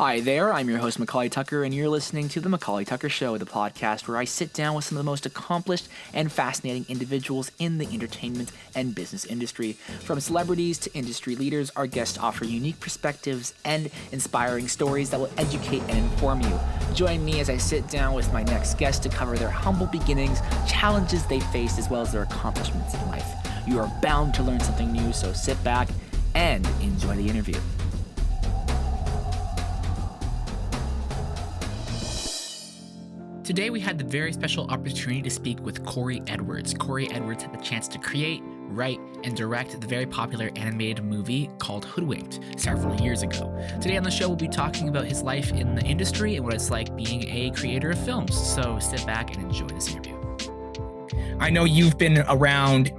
Hi there, I'm your host McAuley Tucker, and you're listening to The McAuley Tucker Show, the podcast where I sit down with some of the most accomplished and fascinating individuals in the entertainment and business industry. From celebrities to industry leaders, our guests offer unique perspectives and inspiring stories that will educate and inform you. Join me as I sit down with my next guest to cover their humble beginnings, challenges they faced, as well as their accomplishments in life. You are bound to learn something new, so sit back and enjoy the interview. Today we had the very special opportunity to speak with Cory Edwards. Cory Edwards had the chance to create, write, and direct the very popular animated movie called Hoodwinked several years ago. Today on the show we'll be talking about his life in the industry and what it's like being a creator of films. So sit back and enjoy this interview. I know you've been around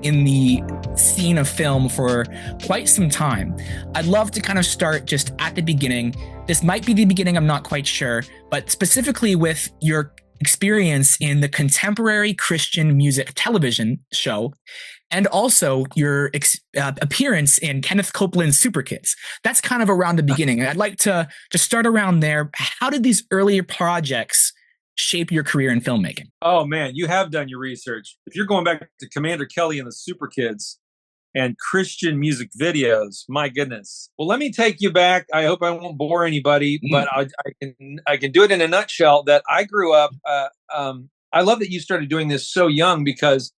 in the scene of film for quite some time. I'd love to kind of start just at the beginning. This might be the beginning, I'm not quite sure, but specifically with your experience in the contemporary Christian music television show, and also your appearance in Kenneth Copeland's Super Kids. That's kind of around the beginning. And I'd like to just start around there. How did these earlier projects shape your career in filmmaking? Oh man, you have done your research. If you're going back to Commander Kelly and the Super Kids and Christian music videos, my goodness. Well, let me take you back. I hope I won't bore anybody, but I can do it in a nutshell. That I grew up. I love that you started doing this so young because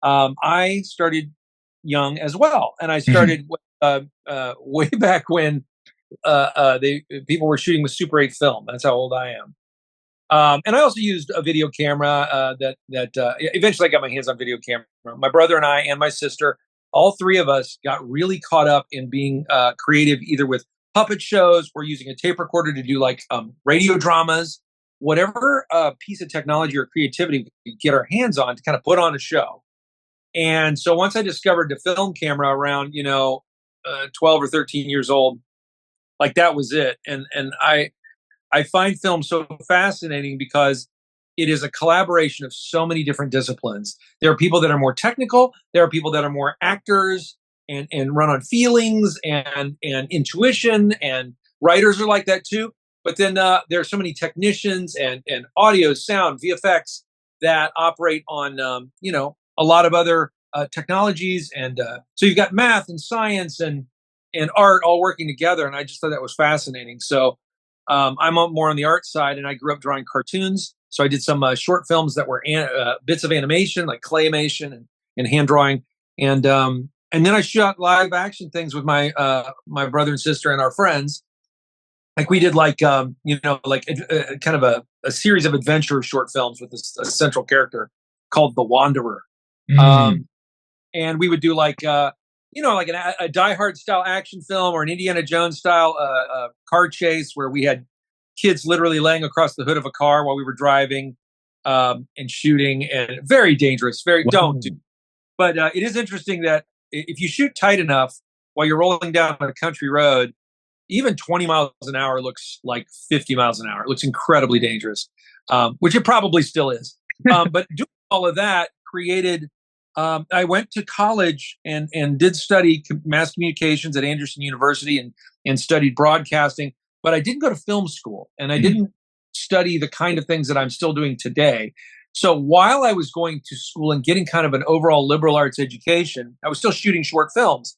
I started young as well, and I started way back when people were shooting with Super 8 film. That's how old I am. And I also used a video camera that eventually I got my hands on video camera. My brother and I and my sister, all three of us got really caught up in being creative, either with puppet shows or using a tape recorder to do like radio dramas, whatever piece of technology or creativity we could get our hands on to kind of put on a show. And so once I discovered the film camera around, 12 or 13 years old, like that was it. And I find film so fascinating because it is a collaboration of so many different disciplines. There are people that are more technical. There are people that are more actors and run on feelings and intuition, and writers are like that too. But then there are so many technicians and audio, sound, VFX that operate on, a lot of other technologies. And so you've got math and science and art all working together. And I just thought that was fascinating. So I'm more on the art side, and I grew up drawing cartoons. So I did some short films that were bits of animation, like claymation and hand drawing, and then I shot live action things with my brother and sister and our friends. Like we did kind of a series of adventure short films with a central character called the Wanderer, and we would do like a Die Hard style action film or an Indiana Jones style car chase where we had kids literally laying across the hood of a car while we were driving and shooting, and very dangerous. Don't do. But it is interesting that if you shoot tight enough while you're rolling down a country road, even 20 miles an hour looks like 50 miles an hour. It looks incredibly dangerous, which it probably still is. But doing all of that created. I went to college and did study mass communications at Anderson University and studied broadcasting, but I didn't go to film school, and I didn't study the kind of things that I'm still doing today. So while I was going to school and getting kind of an overall liberal arts education, I was still shooting short films.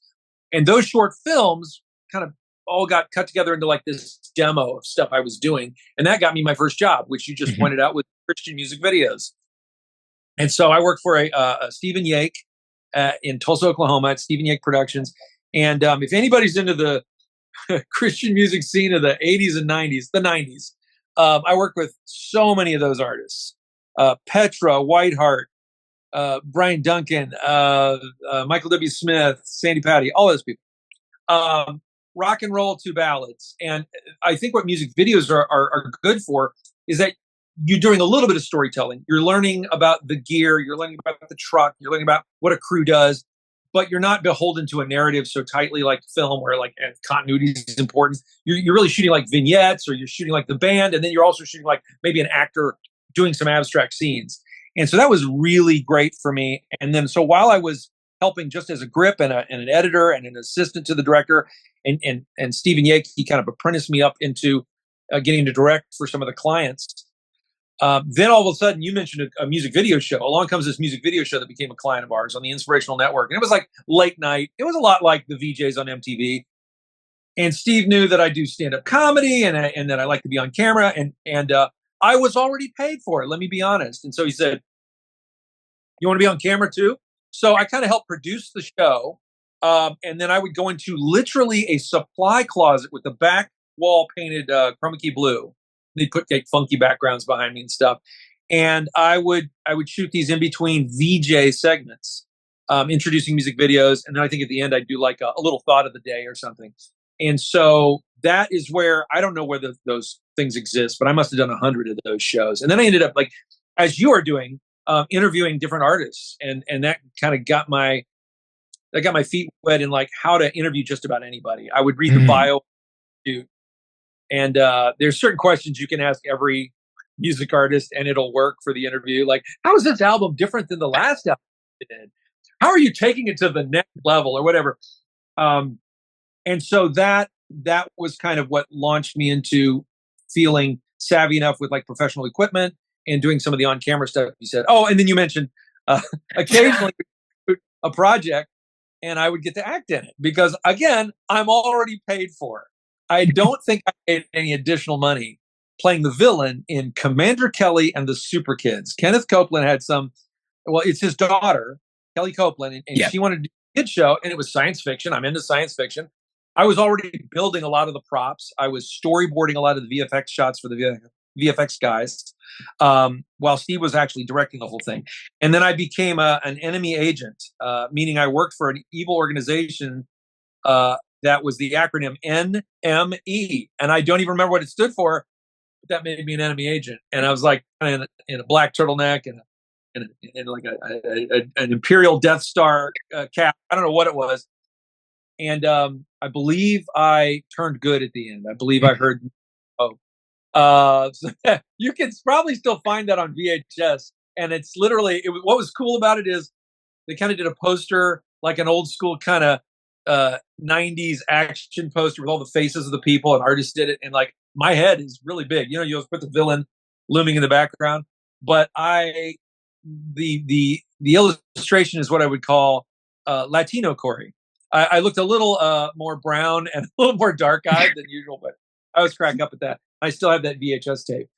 And those short films kind of all got cut together into like this demo of stuff I was doing. And that got me my first job, which you just pointed out, with Christian music videos. And so I worked for a Stephen Yake in Tulsa, Oklahoma at Stephen Yake Productions. And if anybody's into the Christian music scene of the 80s and 90s, I worked with so many of those artists. Petra, Whiteheart, Brian Duncan, Michael W. Smith, Sandy Patty, all those people. Rock and roll to ballads. And I think what music videos are good for is that you're doing a little bit of storytelling. You're learning about the gear. You're learning about the truck. You're learning about what a crew does. But you're not beholden to a narrative so tightly like film, where like continuity is important. You're really shooting like vignettes, or you're shooting like the band. And then you're also shooting like maybe an actor doing some abstract scenes. And so that was really great for me. And then so while I was helping just as a grip and an editor and an assistant to the director. And Stephen Yake, he kind of apprenticed me up into getting to direct for some of the clients. Then all of a sudden, you mentioned a music video show. Along comes this music video show that became a client of ours on the Inspirational Network. And it was like late night. It was a lot like the VJs on MTV. And Steve knew that I do stand-up comedy and that I like to be on camera. And I was already paid for it, let me be honest. And so he said, you want to be on camera too? So I kind of helped produce the show. And then I would go into literally a supply closet with the back wall painted chroma key blue. They'd put like funky backgrounds behind me and stuff. And I would shoot these in between VJ segments, introducing music videos. And then I think at the end, I'd do like a little thought of the day or something. And so that is where, I don't know where those things exist, but I must have done 100 of those shows. And then I ended up, like, as you are doing, interviewing different artists. And that kind of got my feet wet in like how to interview just about anybody. I would read the bio, dude. And there's certain questions you can ask every music artist and it'll work for the interview. Like, how is this album different than the last album you did? How are you taking it to the next level or whatever? And so that was kind of what launched me into feeling savvy enough with like professional equipment and doing some of the on-camera stuff you said. Oh, and then you mentioned occasionally a project and I would get to act in it because, again, I'm already paid for it. I don't think I paid any additional money playing the villain in Commander Kelly and the Super Kids. Kenneth Copeland had it's his daughter, Kelly Copeland, and she wanted to do a kid show, and it was science fiction. I'm into science fiction. I was already building a lot of the props. I was storyboarding a lot of the VFX shots for the VFX guys, while Steve was actually directing the whole thing. And then I became an enemy agent, meaning I worked for an evil organization that was the acronym NME. And I don't even remember what it stood for, but that made me an enemy agent. And I was like in a black turtleneck and like an Imperial Death Star cap. I don't know what it was. And I believe I turned good at the end. I believe I heard, so you can probably still find that on VHS. And it's literally, what was cool about it is they kind of did a poster, like an old school kind of 90s action poster with all the faces of the people, and artists did it. And like, my head is really big. You know, you put the villain looming in the background. But the illustration is what I would call Latino Cory. I looked a little more brown and a little more dark-eyed than usual, but I was cracking up at that. I still have that VHS tape.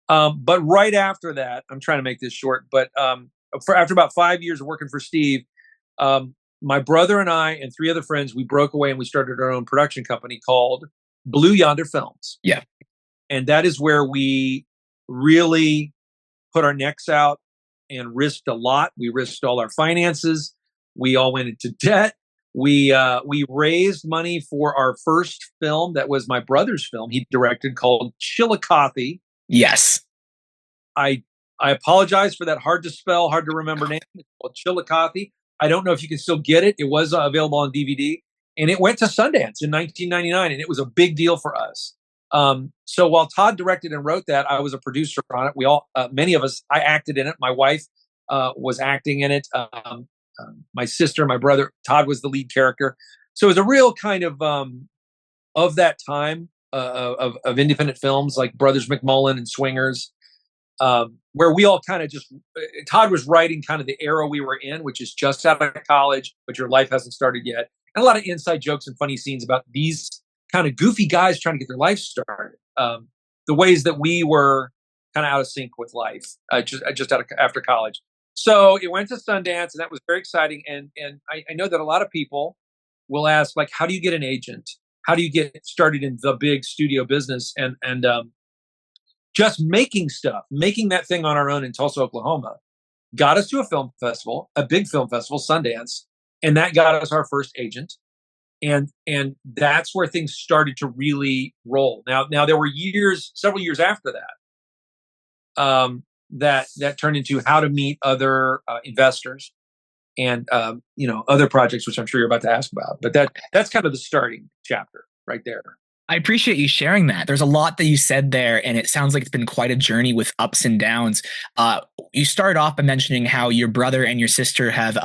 But right after that, I'm trying to make this short, but after about 5 years of working for Steve, my brother and I and 3 other friends, we broke away and we started our own production company called Blue Yonder Films. Yeah. And that is where we really put our necks out and risked a lot. We risked all our finances. We all went into debt. We raised money for our first film that was my brother's film he directed called Chillicothe. Yes. I apologize for that hard to spell, hard to remember name. It's called Chillicothe. I don't know if you can still get it. It was available on DVD. And it went to Sundance in 1999, and it was a big deal for us. So while Todd directed and wrote that, I was a producer on it. We all, many of us, I acted in it. My wife was acting in it. My sister, my brother, Todd was the lead character. So it was a real kind of that time of independent films like Brothers McMullen and Swingers, where we all kind of just, Todd was writing kind of the era we were in, which is just out of college, but your life hasn't started yet. And a lot of inside jokes and funny scenes about these kind of goofy guys trying to get their life started. The ways that we were kind of out of sync with life, just after college. So it went to Sundance, and that was very exciting. And I know that a lot of people will ask, like, how do you get an agent? How do you get started in the big studio business? And just making that thing on our own in Tulsa, Oklahoma, got us to a film festival, a big film festival, Sundance, and that got us our first agent. And that's where things started to really roll. Now there were several years after that, that turned into how to meet other investors and other projects, which I'm sure you're about to ask about. But that's kind of the starting chapter right there. I appreciate you sharing that. There's a lot that you said there, and it sounds like it's been quite a journey with ups and downs. You started off by mentioning how your brother and your sister have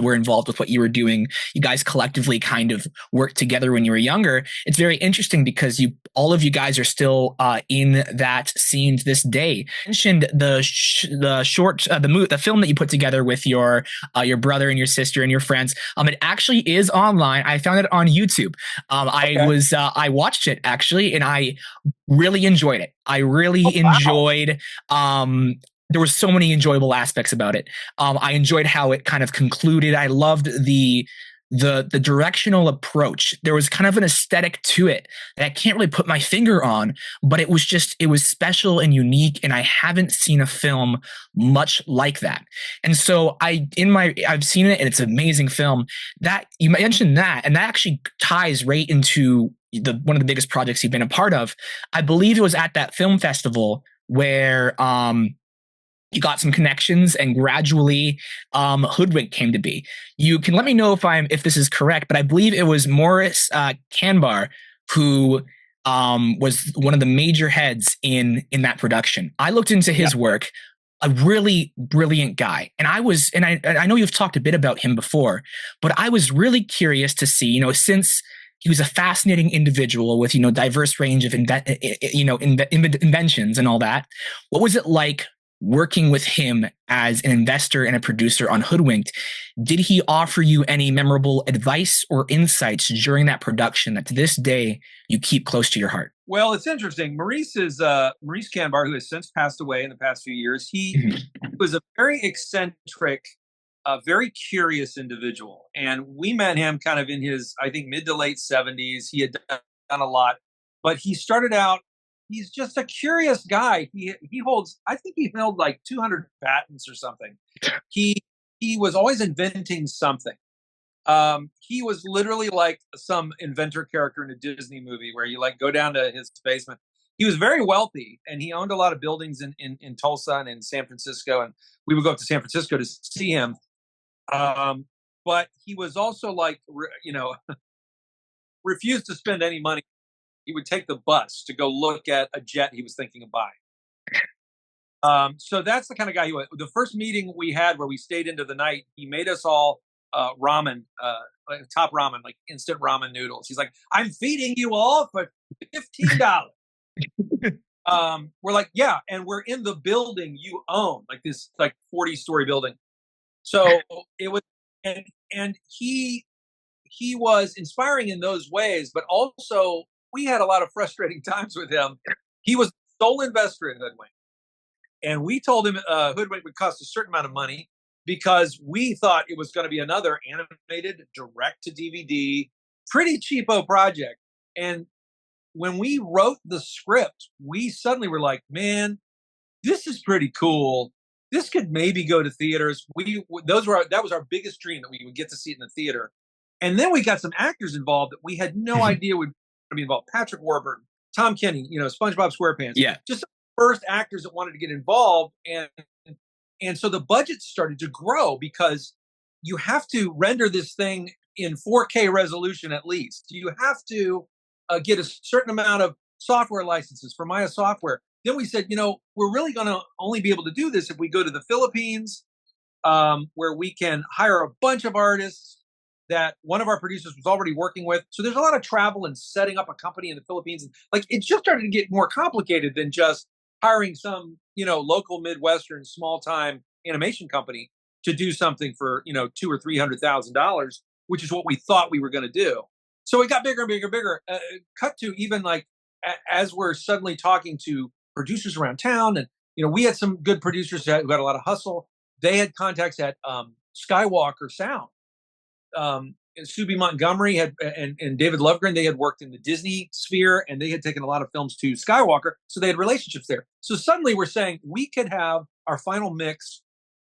were involved with what you were doing. You guys collectively kind of worked together when you were younger. It's very interesting because all of you guys are still in that scene to this day. You mentioned the film that you put together with your brother and your sister and your friends. It actually is online. I found it on YouTube. Okay. I watched it actually, and I really enjoyed it. I really Oh, wow. enjoyed. There were so many enjoyable aspects about it. I enjoyed how it kind of concluded. I loved the directional approach. There was kind of an aesthetic to it that I can't really put my finger on, but it was special and unique, and I haven't seen a film much like that. And so I've seen it, and it's an amazing film. That you mentioned that, and that actually ties right into one of the biggest projects you've been a part of. I believe it was at that film festival where you got some connections, and gradually Hoodwinked came to be. You can let me know if this is correct, but I believe it was Morris Canbar who was one of the major heads in that production. I looked into Yeah. his work. A really brilliant guy. And I know you've talked a bit about him before, but I was really curious to see, since he was a fascinating individual with, diverse range of inventions and all that. What was it like working with him as an investor and a producer on Hoodwinked? Did he offer you any memorable advice or insights during that production that to this day you keep close to your heart? Well, it's interesting. Maurice Canbar, who has since passed away in the past few years. He was a very eccentric, very curious individual, and we met him kind of in his, I think, mid to late 70s. He had done a lot, but he started out. He's just a curious guy. I think he held like 200 patents or something. He he was always inventing something. He was literally like some inventor character in a Disney movie where you like go down to his basement. He was very wealthy, and he owned a lot of buildings in Tulsa and in San Francisco, and we would go up to San Francisco to see him. But he was also like, refused to spend any money. He would take the bus to go look at a jet he was thinking of buying. So that's the kind of guy he was. The first meeting we had where we stayed into the night, he made us all ramen, like top ramen, like instant ramen noodles. He's like, "I'm feeding you all for $15." We're like, "Yeah," and we're in the building you own, like this like 40-story building. So it was, and he was inspiring in those ways, but also we had a lot of frustrating times with him. He was the sole investor in Hoodwink, and we told him Hoodwink would cost a certain amount of money because we thought it was going to be another animated direct to DVD, pretty cheapo project. And when we wrote the script, we suddenly were like, man, this is pretty cool. This could maybe go to theaters. That was our biggest dream, that we would get to see it in the theater. And then we got some actors involved that we had no idea would be involved. Patrick Warburton, Tom Kenny, SpongeBob SquarePants. Yeah. Just the first actors that wanted to get involved. And so the budget started to grow because you have to render this thing in 4K resolution at least. You have to get a certain amount of software licenses for Maya software. Then we said, we're really going to only be able to do this if we go to the Philippines, where we can hire a bunch of artists that one of our producers was already working with. So there's a lot of travel and setting up a company in the Philippines. And like, it just started to get more complicated than just hiring some, local Midwestern small time animation company to do something for, $200,000 or $300,000, which is what we thought we were going to do. So it got bigger and bigger and bigger. Cut to even like, as we're suddenly talking to producers around town, and we had some good producers who had a lot of hustle. They had contacts at Skywalker Sound. Subi Montgomery and David Lovegren, they had worked in the Disney sphere, and they had taken a lot of films to Skywalker, so they had relationships there. So suddenly we're saying we could have our final mix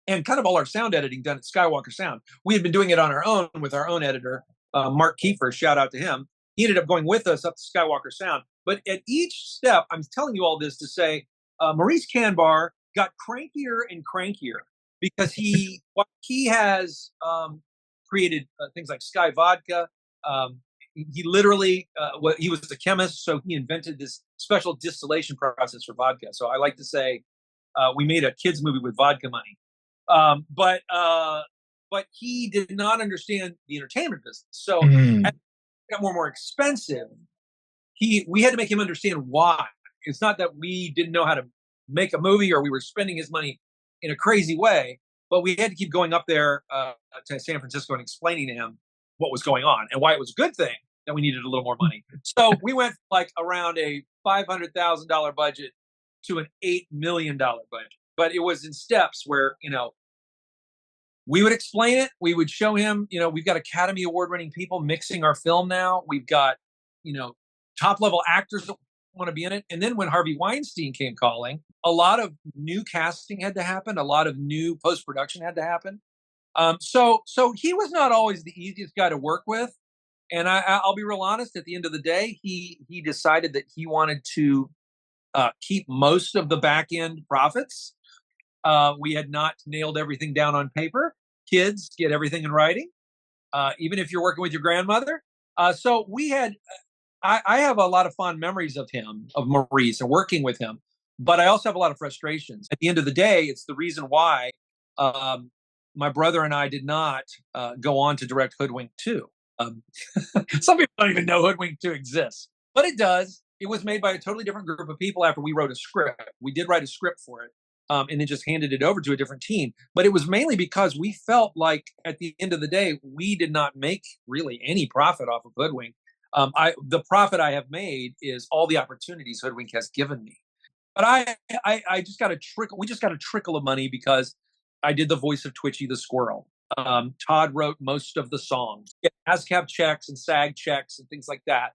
and kind of all our sound editing done at Skywalker Sound. We had been doing it on our own with our own editor, Mark Kiefer, shout out to him. He ended up going with us up to Skywalker Sound. But at each step, I'm telling you all this to say, Maurice Canbar got crankier and crankier because he has created things like Skyy Vodka. he literally, he was a chemist, so he invented this special distillation process for vodka. So I like to say, we made a kids movie with vodka money. But he did not understand the entertainment business. So as it got more and more expensive, we had to make him understand why. It's not that we didn't know how to make a movie or we were spending his money in a crazy way, but we had to keep going up there to San Francisco and explaining to him what was going on and why it was a good thing that we needed a little more money. So we went like around a $500,000 budget to an $8 million budget. But it was in steps where, we would explain it. We would show him, we've got Academy Award winning people mixing our film now. We've got, top level actors that want to be in it. And then when Harvey Weinstein came calling, a lot of new casting had to happen. A lot of new post-production had to happen. So he was not always the easiest guy to work with. And I'll be real honest, at the end of the day, he decided that he wanted to keep most of the back end profits. We had not nailed everything down on paper. Kids get everything in writing, even if you're working with your grandmother. So we had, I have a lot of fond memories of him, of Maurice, and working with him. But I also have a lot of frustrations. At the end of the day, it's the reason why my brother and I did not go on to direct Hoodwinked 2. Some people don't even know Hoodwinked 2 exists, but it does. It was made by a totally different group of people after we wrote a script. We did write a script for it. And then just handed it over to a different team. But it was mainly because we felt like at the end of the day, we did not make really any profit off of Hoodwink. The profit I have made is all the opportunities Hoodwink has given me. But I just got a trickle. We just got a trickle of money because I did the voice of Twitchy the squirrel. Todd wrote most of the songs. ASCAP checks and SAG checks and things like that.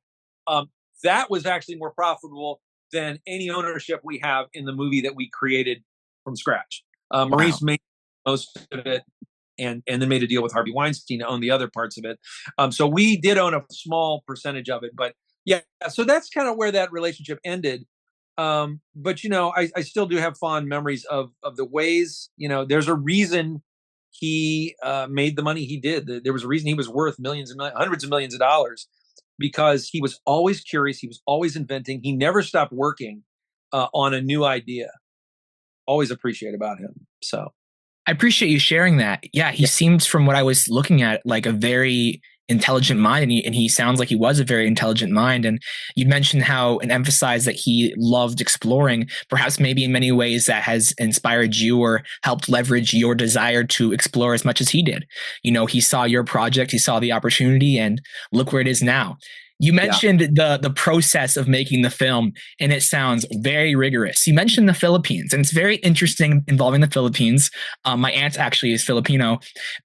That was actually more profitable than any ownership we have in the movie that we created from scratch. Maurice made most of it and then made a deal with Harvey Weinstein to own the other parts of it. So we did own a small percentage of it, but yeah, so that's kind of where that relationship ended. But I still do have fond memories of the ways, there's a reason he made the money he did. There was a reason he was worth millions and millions, hundreds of millions of dollars, because he was always curious. He was always inventing. He never stopped working on a new idea. Always appreciate about him. So I appreciate you sharing that. Yeah, he seems, from what I was looking at, like a very intelligent mind, and he sounds like he was a very intelligent mind. And you mentioned how and emphasized that he loved exploring. Perhaps maybe in many ways that has inspired you or helped leverage your desire to explore as much as he did. He saw your project, he saw the opportunity, and look where it is now. You mentioned the process of making the film, and it sounds very rigorous. You mentioned the Philippines, and it's very interesting involving the Philippines. My aunt actually is Filipino,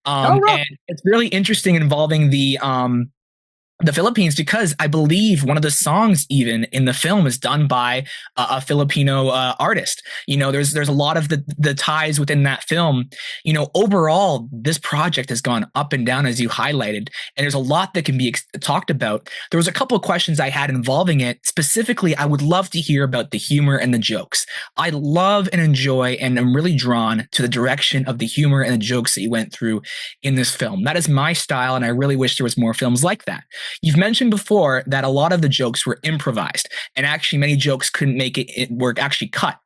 and it's really interesting involving the Philippines, because I believe one of the songs even in the film is done by a Filipino artist. There's a lot of the ties within that film. Overall, this project has gone up and down, as you highlighted, and there's a lot that can be talked about. There was a couple of questions I had involving it. Specifically, I would love to hear about the humor and the jokes. I love and enjoy and am really drawn to the direction of the humor and the jokes that you went through in this film. That is my style, and I really wish there was more films like that. You've mentioned before that a lot of the jokes were improvised, and actually many jokes couldn't make it work, actually cut.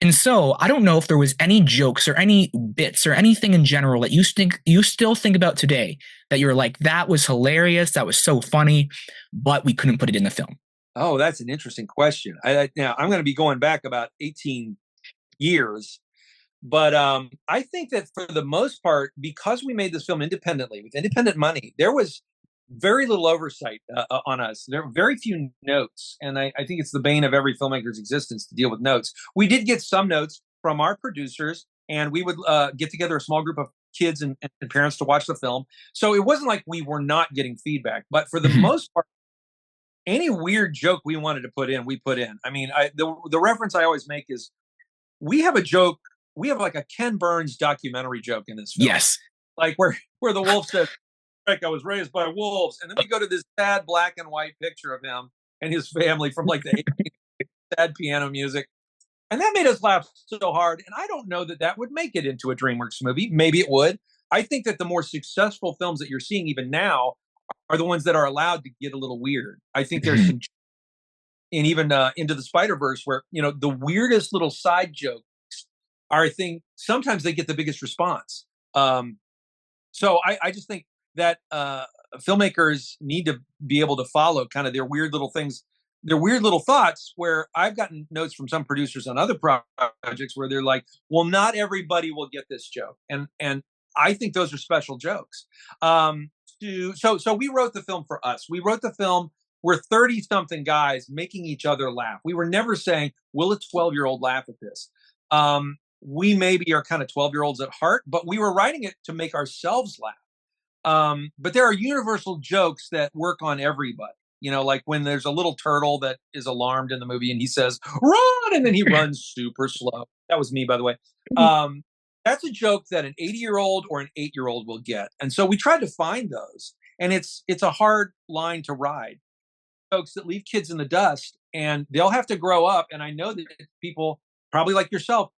And so I don't know if there was any jokes or any bits or anything in general that you still think about today that you're like, that was hilarious, that was so funny, but we couldn't put it in the film. Oh, that's an interesting question. Now I'm going to be going back about 18 years. But I think that for the most part, because we made this film independently with independent money, there was very little oversight on us. There are very few notes. And I think it's the bane of every filmmaker's existence to deal with notes. We did get some notes from our producers, and we would get together a small group of kids and parents to watch the film. So it wasn't like we were not getting feedback. But for the most part, any weird joke we wanted to put in, we put in. I mean, the reference I always make is we have a joke. We have like a Ken Burns documentary joke in this film. Yes. Like where the wolf says, I was raised by wolves. And then we go to this sad black and white picture of him and his family from like the 80s, sad piano music. And that made us laugh so hard. And I don't know that would make it into a DreamWorks movie. Maybe it would. I think that the more successful films that you're seeing even now are the ones that are allowed to get a little weird. I think there's some, and even Into the Spider-Verse, where the weirdest little side jokes are, I think, sometimes they get the biggest response. So I just think that filmmakers need to be able to follow kind of their weird little things, their weird little thoughts. Where I've gotten notes from some producers on other projects where they're like, "Well, not everybody will get this joke," and I think those are special jokes. So we wrote the film for us. We wrote the film. We're 30-something guys making each other laugh. We were never saying, "Will a 12-year-old laugh at this?" We maybe are kind of 12-year-olds at heart, but we were writing it to make ourselves laugh. But there are universal jokes that work on everybody. Like when there's a little turtle that is alarmed in the movie and he says, "Run!" and then he runs super slow. That was me, by the way. That's a joke that an 80-year-old or an 8-year-old will get. And so we tried to find those. And it's a hard line to ride. Jokes that leave kids in the dust, and they'll have to grow up. And I know that people, probably like yourself,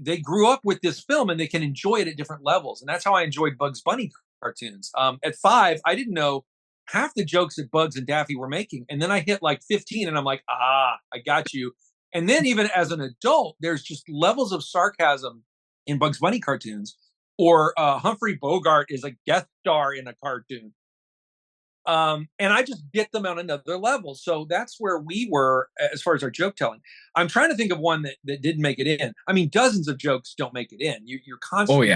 they grew up with this film and they can enjoy it at different levels. And that's how I enjoyed Bugs Bunny cartoons. At 5, I didn't know half the jokes that Bugs and Daffy were making. And then I hit like 15 and I'm like, I got you. And then even as an adult, there's just levels of sarcasm in Bugs Bunny cartoons, or Humphrey Bogart is a guest star in a cartoon. And I just get them on another level. So that's where we were as far as our joke telling. I'm trying to think of one that didn't make it in. I mean, dozens of jokes don't make it in. You're constantly,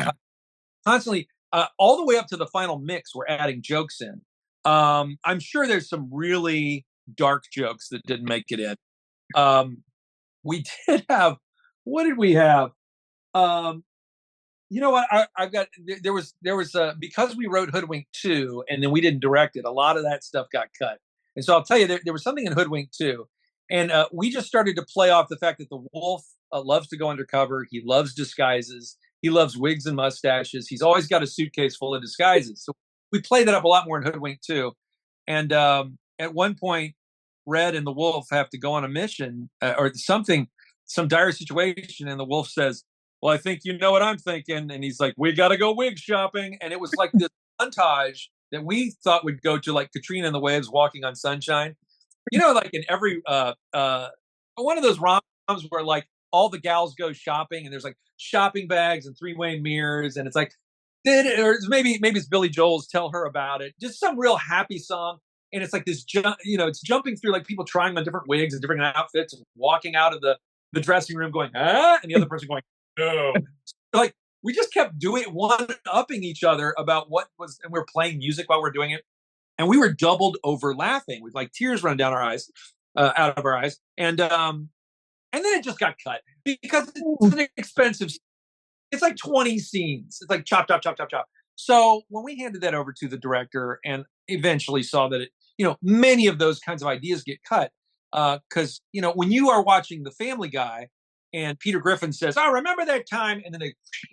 constantly, all the way up to the final mix, we're adding jokes in. I'm sure there's some really dark jokes that didn't make it in. We did have, what did we have? You know what? I've got, there was because we wrote Hoodwinked 2 and then we didn't direct it, a lot of that stuff got cut. And so I'll tell you, there was something in Hoodwinked 2. And we just started to play off the fact that the wolf loves to go undercover. He loves disguises. He loves wigs and mustaches. He's always got a suitcase full of disguises. So we played that up a lot more in Hoodwinked 2. And at one point, Red and the wolf have to go on a mission or something, some dire situation. And the wolf says, "Well, I think you know what I'm thinking." And he's like, "We got to go wig shopping." And it was like this montage that we thought would go to like Katrina and the Waves walking on sunshine. Like in every one of those rom-coms where like all the gals go shopping and there's like shopping bags and three-way mirrors. And it's like, or maybe it's Billy Joel's Tell Her About It. Just some real happy song. And it's like this, it's jumping through like people trying on different wigs and different outfits and walking out of the dressing room going, "Ah," and the other person going, "No." Like we just kept doing one-upping each other about what was, and we were playing music while we were doing it. And we were doubled over laughing with like tears running down our eyes, out of our eyes. And then it just got cut because it's an expensive, it's like 20 scenes. It's like chop, chop, chop, chop, chop. So when we handed that over to the director and eventually saw that many of those kinds of ideas get cut, because when you are watching The Family Guy and Peter Griffin says, "Oh, remember that time," and then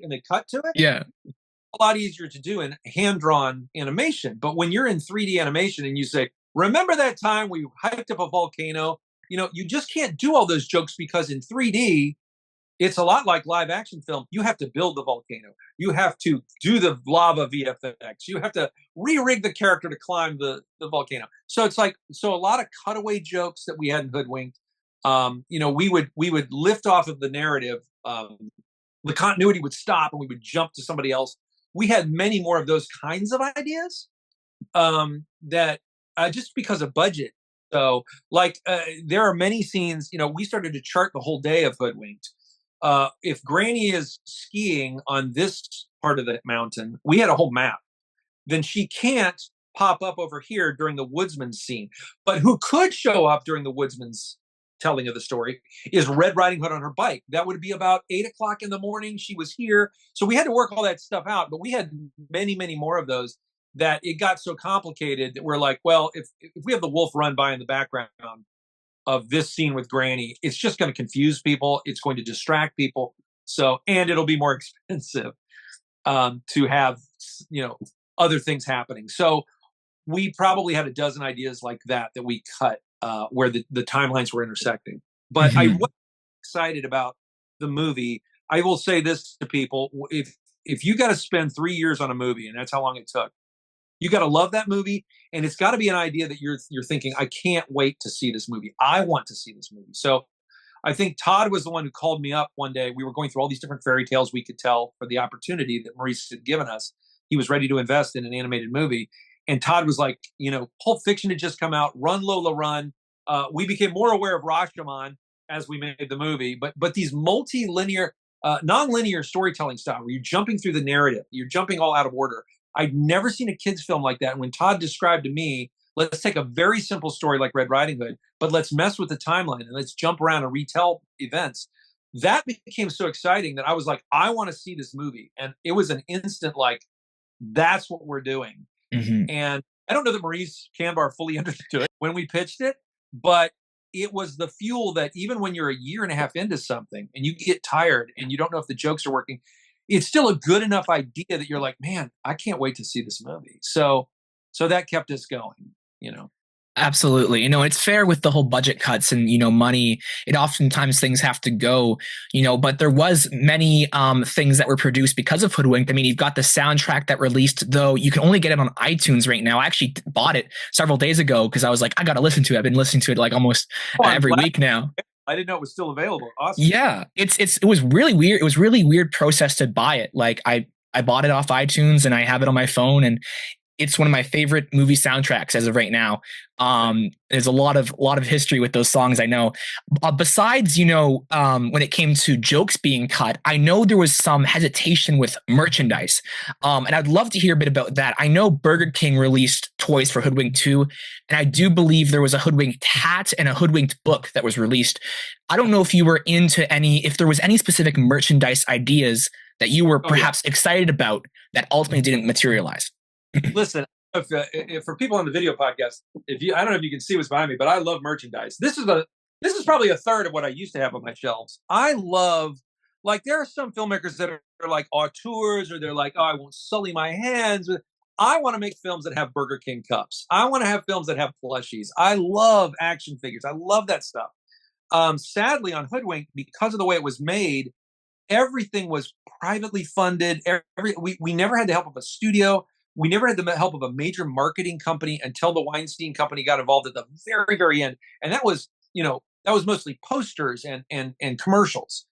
they cut to it. Yeah, a lot easier to do in hand-drawn animation. But when you're in 3D animation and you say, "Remember that time we hiked up a volcano," you just can't do all those jokes because in 3D, it's a lot like live action film. You have to build the volcano. You have to do the lava VFX. You have to re-rig the character to climb the volcano. So it's like, a lot of cutaway jokes that we had in Hoodwinked. We would lift off of the narrative. The continuity would stop and we would jump to somebody else. We had many more of those kinds of ideas that just because of budget. So like there are many scenes, we started to chart the whole day of Hoodwinked. If Granny is skiing on this part of the mountain, we had a whole map. Then she can't pop up over here during the woodsman's scene. But who could show up during the woodsman's telling of the story is Red Riding Hood on her bike. That would be about 8:00 in the morning. She was here. So we had to work all that stuff out. But we had many, many more of those that it got so complicated that we're like, well, if we have the wolf run by in the background of this scene with Granny, it's just going to confuse people. It's going to distract people. So, and it'll be more expensive to have, other things happening. So we probably had a dozen ideas like that we cut where the timelines were intersecting. But I was excited about the movie. I will say this to people. If you got to spend 3 years on a movie, and that's how long it took, You got to love that movie, and it's got to be an idea that you're thinking, I can't wait to see this movie. I want to see this movie. So I think Todd was the one who called me up one day. We were going through all these different fairy tales we could tell for the opportunity that Maurice had given us. He was ready to invest in an animated movie. And Todd was like, Pulp Fiction had just come out, Run Lola Run. We became more aware of Rashomon as we made the movie, but these multi-linear, non-linear storytelling style where you're jumping through the narrative, you're jumping all out of order. I'd never seen a kid's film like that. And when Todd described to me, let's take a very simple story like Red Riding Hood, but let's mess with the timeline and let's jump around and retell events. That became so exciting that I was like, I want to see this movie. And it was an instant, like, that's what we're doing. Mm-hmm. And I don't know that Maurice Kanbar fully understood when we pitched it, but it was the fuel that even when you're a year and a half into something and you get tired and you don't know if the jokes are working, it's still a good enough idea that you're like, man, I can't wait to see this movie. So that kept us going. Absolutely. It's fair with the whole budget cuts and, money. It oftentimes things have to go, but there was many things that were produced because of Hoodwinked. I mean, you've got the soundtrack that released, though you can only get it on iTunes right now. I actually bought it several days ago because I was like, I got to listen to it. I've been listening to it like almost every week now. I didn't know it was still available. Awesome. Yeah, it was really weird. It was really weird process to buy it. Like I bought it off iTunes and I have it on my phone, and it's one of my favorite movie soundtracks as of right now. There's a lot of history with those songs, I know. Besides, when it came to jokes being cut, I know there was some hesitation with merchandise. And I'd love to hear a bit about that. I know Burger King released toys for Hoodwinked 2, and I do believe there was a Hoodwinked hat and a Hoodwinked book that was released. I don't know if you were if there was any specific merchandise ideas that you were perhaps excited about that ultimately didn't materialize. Listen, if for people on the video podcast, I don't know if you can see what's behind me, but I love merchandise. This is probably a third of what I used to have on my shelves. I love, like, there are some filmmakers that are like auteurs, or they're like, oh, I won't sully my hands. I want to make films that have Burger King cups. I want to have films that have plushies. I love action figures. I love that stuff. Sadly, on Hoodwinked, because of the way it was made, everything was privately funded. We never had the help of a studio. We never had the help of a major marketing company until the Weinstein Company got involved at the very, very end. And that was mostly posters and commercials.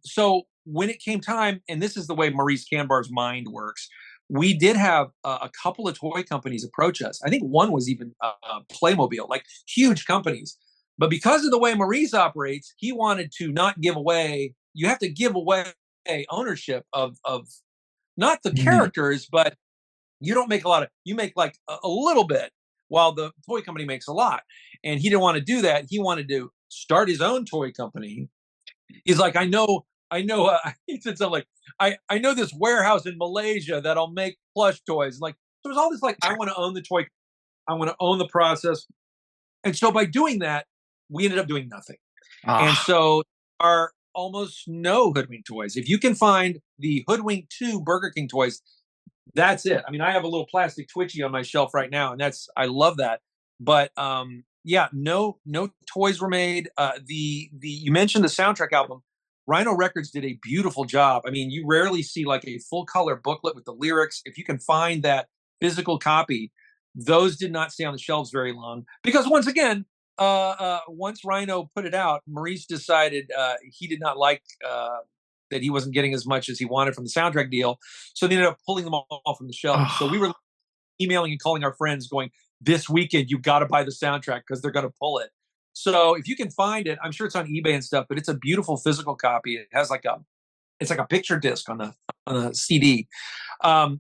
So when it came time, and this is the way Maurice Kanbar's mind works, we did have a couple of toy companies approach us. I think one was even Playmobil, like huge companies. But because of the way Maurice operates, he wanted to not give away. You have to give away ownership of not the characters, but you don't make you make like a little bit, while the toy company makes a lot. And he didn't want to do that. He wanted to start his own toy company. He's like, I know, he said something like, I know this warehouse in Malaysia that'll make plush toys. Like, there's all this, like, I want to own the toy. I want to own the process. And so by doing that, we ended up doing nothing. And so our almost no Hoodwinked toys. If you can find the Hoodwinked 2 Burger King toys, that's it. I mean, I have a little plastic Twitchy on my shelf right now, and I love that. But no toys were made. You mentioned the soundtrack album. Rhino Records did a beautiful job. I mean, you rarely see like a full color booklet with the lyrics. If you can find that physical copy, those did not stay on the shelves very long because, once again, once Rhino put it out, Maurice decided he did not like that he wasn't getting as much as he wanted from the soundtrack deal. So they ended up pulling them all from the shelf. So we were emailing and calling our friends going, this weekend, you got to buy the soundtrack because they're going to pull it. So if you can find it, I'm sure it's on eBay and stuff, but it's a beautiful physical copy. It has it's like a picture disc on the CD. And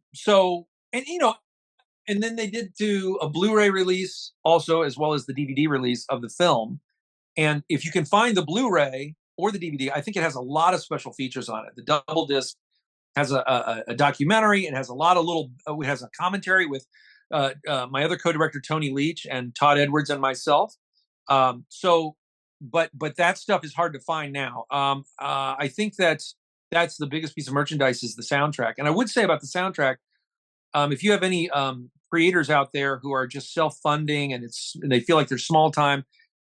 then they did do a Blu-ray release also, as well as the DVD release of the film. And if you can find the Blu-ray or the DVD, I think it has a lot of special features on it. The double disc has a documentary. It has a lot of it has a commentary with my other co-director, Tony Leach, and Todd Edwards and myself. But that stuff is hard to find now. I think that's the biggest piece of merchandise is the soundtrack. And I would say about the soundtrack, if you have any creators out there who are just self-funding and they feel like they're small time,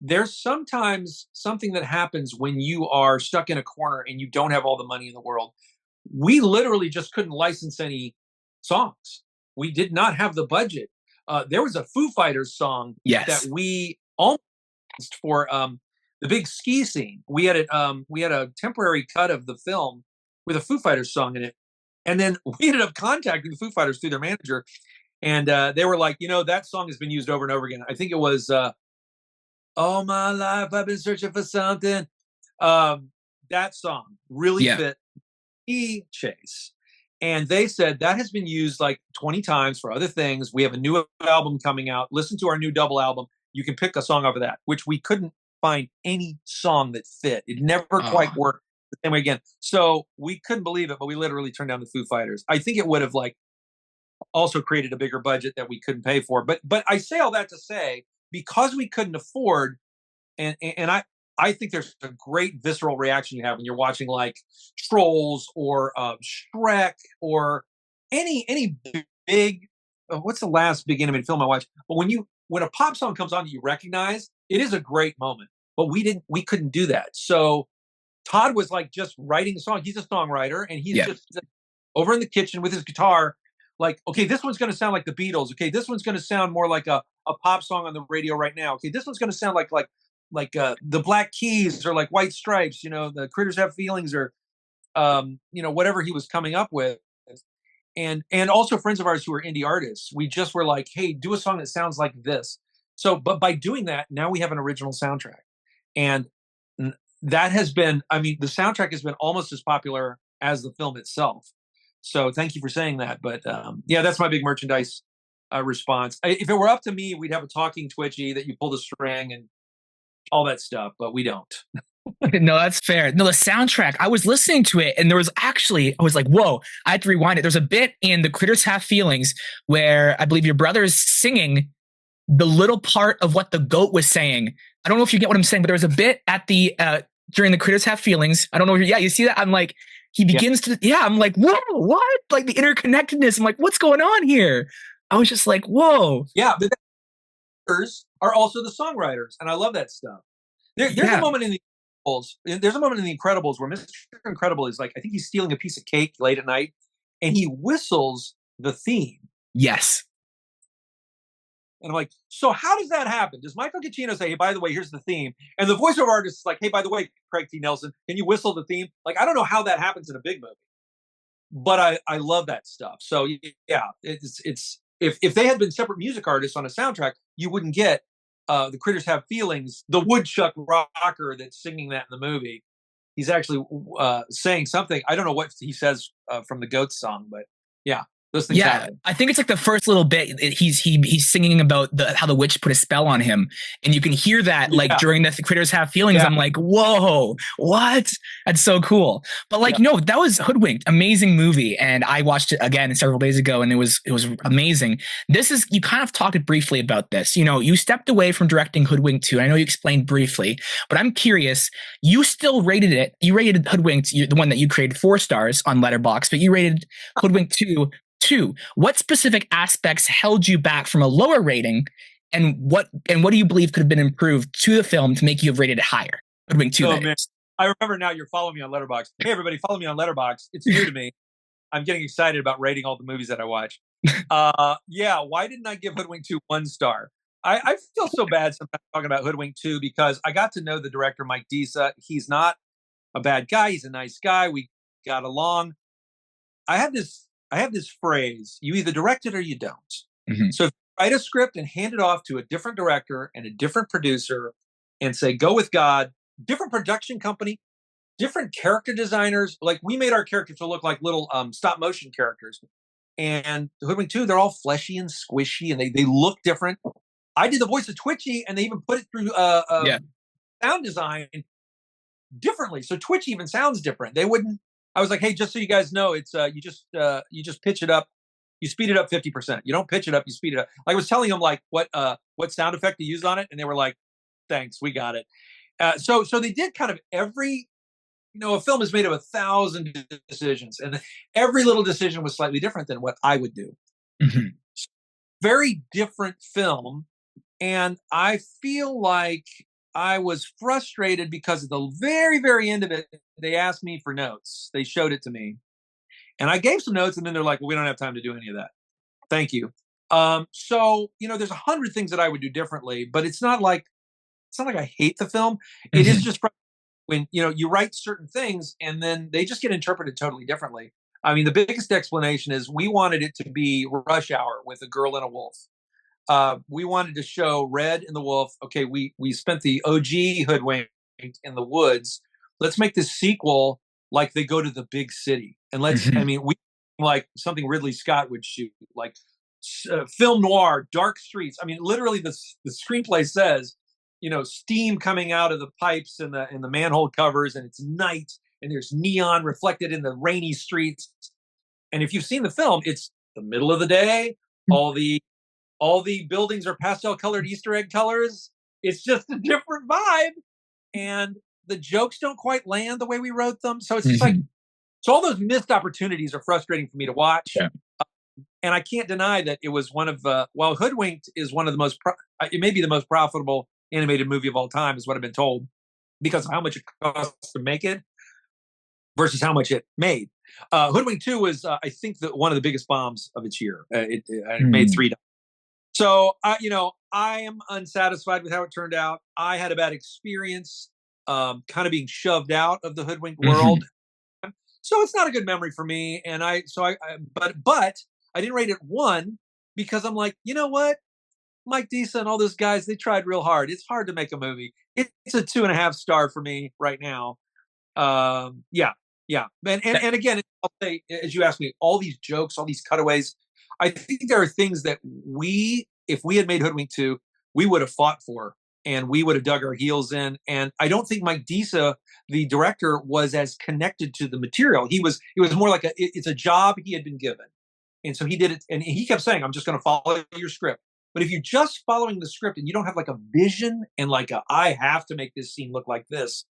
there's sometimes something that happens when you are stuck in a corner and you don't have all the money in the world. We literally just couldn't license any songs. we did not have the budget. There was a Foo Fighters song that we almost for the big ski scene. We had a temporary cut of the film with a Foo Fighters song in it, and then we ended up contacting the Foo Fighters through their manager, and they were like, that song has been used over and over again. I think it was "All My Life I've Been Searching for Something." That song really fit Chase. And they said that has been used like 20 times for other things. We have a new album coming out. Listen to our new double album. You can pick a song off of that, which we couldn't find any song that fit. It never quite worked the same way again. So we couldn't believe it, but we literally turned down the Foo Fighters. I think it would have like also created a bigger budget that we couldn't pay for. But I say all that to say, because we couldn't afford, and I think there's a great visceral reaction you have when you're watching like Trolls or Shrek or any big. What's the last big animated film I watched? But when a pop song comes on that you recognize, it is a great moment. But we couldn't do that. So Todd was like just writing the song. He's a songwriter, and he's just over in the kitchen with his guitar. Like, okay, this one's going to sound like the Beatles. Okay, this one's going to sound more like a pop song on the radio right now. Okay, this one's going to sound like the Black Keys or like White Stripes, the Critters Have Feelings or, whatever he was coming up with. And also friends of ours who are indie artists, we just were like, hey, do a song that sounds like this. So, but by doing that, now we have an original soundtrack. And that has been, the soundtrack has been almost as popular as the film itself. So thank you for saying that. But that's my big merchandise response. If it were up to me, we'd have a talking Twitchy that you pull the string and all that stuff, but we don't. No, that's fair. No, the soundtrack, I was listening to it and I was like, whoa, I had to rewind it. There's a bit in The Critters Have Feelings where I believe your brother is singing the little part of what the goat was saying. I don't know if you get what I'm saying, but there was a bit at the, during The Critters Have Feelings. I don't know. You see that? I'm like, he begins to, I'm like, whoa, what? Like the interconnectedness. I'm like, what's going on here? I was just like, whoa. Yeah, but are also the songwriters, and I love that stuff. There's a moment in the Incredibles where Mr. Incredible is like, I think he's stealing a piece of cake late at night, and he whistles the theme. Yes. And I'm like, so how does that happen? Does Michael Giacchino say, hey, by the way, here's the theme? And the voiceover artist is like, hey, by the way, Craig T. Nelson, can you whistle the theme? Like, I don't know how that happens in a big movie, but I love that stuff. So yeah, it's if they had been separate music artists on a soundtrack, you wouldn't get The Critters Have Feelings, the woodchuck rocker that's singing that in the movie. He's actually saying something. I don't know what he says from the Goat song, but yeah. Those things happen. I think it's like the first little bit. He's singing about how the witch put a spell on him, and you can hear that like during the Critters Have Feelings. I'm like, whoa, what? That's so cool. But like, no, that was Hoodwinked, amazing movie, and I watched it again several days ago, and it was amazing. You kind of talked briefly about this. You stepped away from directing Hoodwinked 2. I know you explained briefly, but I'm curious. You still rated it. You rated Hoodwinked, the one that you created, 4 stars on Letterboxd, but you rated Hoodwinked 2. What specific aspects held you back from a lower rating, and what do you believe could have been improved to the film to make you have rated it higher? Hoodwinked 2. Man. I remember now you're following me on Letterboxd. Hey, everybody, follow me on Letterboxd. It's new to me. I'm getting excited about rating all the movies that I watch. Why didn't I give Hoodwinked 2 1 star? I feel so bad sometimes talking about Hoodwinked 2 because I got to know the director, Mike Disa. He's not a bad guy. He's a nice guy. We got along. I have this phrase, you either direct it or you don't. Mm-hmm. So if you write a script and hand it off to a different director and a different producer and say, go with God, different production company, different character designers. Like we made our characters to look like little stop motion characters. And Hoodwinked 2, they're all fleshy and squishy and they look different. I did the voice of Twitchy and they even put it through sound design differently. So Twitchy even sounds different. I was like, hey, just so you guys know, it's you just pitch it up, you speed it up 50%. You don't pitch it up, you speed it up. I was telling them like what sound effect to use on it, and they were like, thanks, we got it. So they did kind of every, a film is made of 1,000 decisions, and every little decision was slightly different than what I would do. Mm-hmm. Very different film, and I feel like I was frustrated because at the very, very end of it, they asked me for notes. They showed it to me. And I gave some notes, and then they're like, well, we don't have time to do any of that. Thank you. So there's 100 things that I would do differently, but it's not like I hate the film. It is Mhm. just when you write certain things and then they just get interpreted totally differently. I mean, the biggest explanation is we wanted it to be Rush Hour with a girl and a wolf. We wanted to show Red and the wolf. Okay, we spent the OG Hoodwinked in the woods. Let's make this sequel like they go to the big city, and I Mhm. mean, we like something Ridley Scott would shoot, like film noir, dark streets. I mean, literally, the screenplay says, steam coming out of the pipes and the manhole covers, and it's night, and there's neon reflected in the rainy streets. And if you've seen the film, it's the middle of the day. All the all the buildings are pastel colored Easter egg colors. It's just a different vibe, and the jokes don't quite land the way we wrote them. So it's just like, Mhm. so all those missed opportunities are frustrating for me to watch. Yeah. And I can't deny that it was one of while Hoodwinked is one of the it may be the most profitable animated movie of all time, is what I've been told, because of how much it costs to make it versus how much it made. Hoodwinked 2 was, I think, one of the biggest bombs of its year. It made Mhm. three. So, I am unsatisfied with how it turned out. I had a bad experience, kind of being shoved out of the Hoodwink world. Mhm. So it's not a good memory for me. And but I didn't rate it 1 because I'm like, you know what? Mike Disa and all those guys, they tried real hard. It's hard to make a movie. It's a 2.5 star for me right now. Yeah, yeah. And again, I'll say, as you asked me, all these jokes, all these cutaways, I think there are things that if we had made Hoodwink 2, we would have fought for, and we would have dug our heels in. And I don't think Mike Disa, the director, was as connected to the material. It was more like it's a job he had been given. And so he did it, and he kept saying, "I'm just going to follow your script." But if you're just following the script and you don't have like a vision and like I have to make this scene look like this,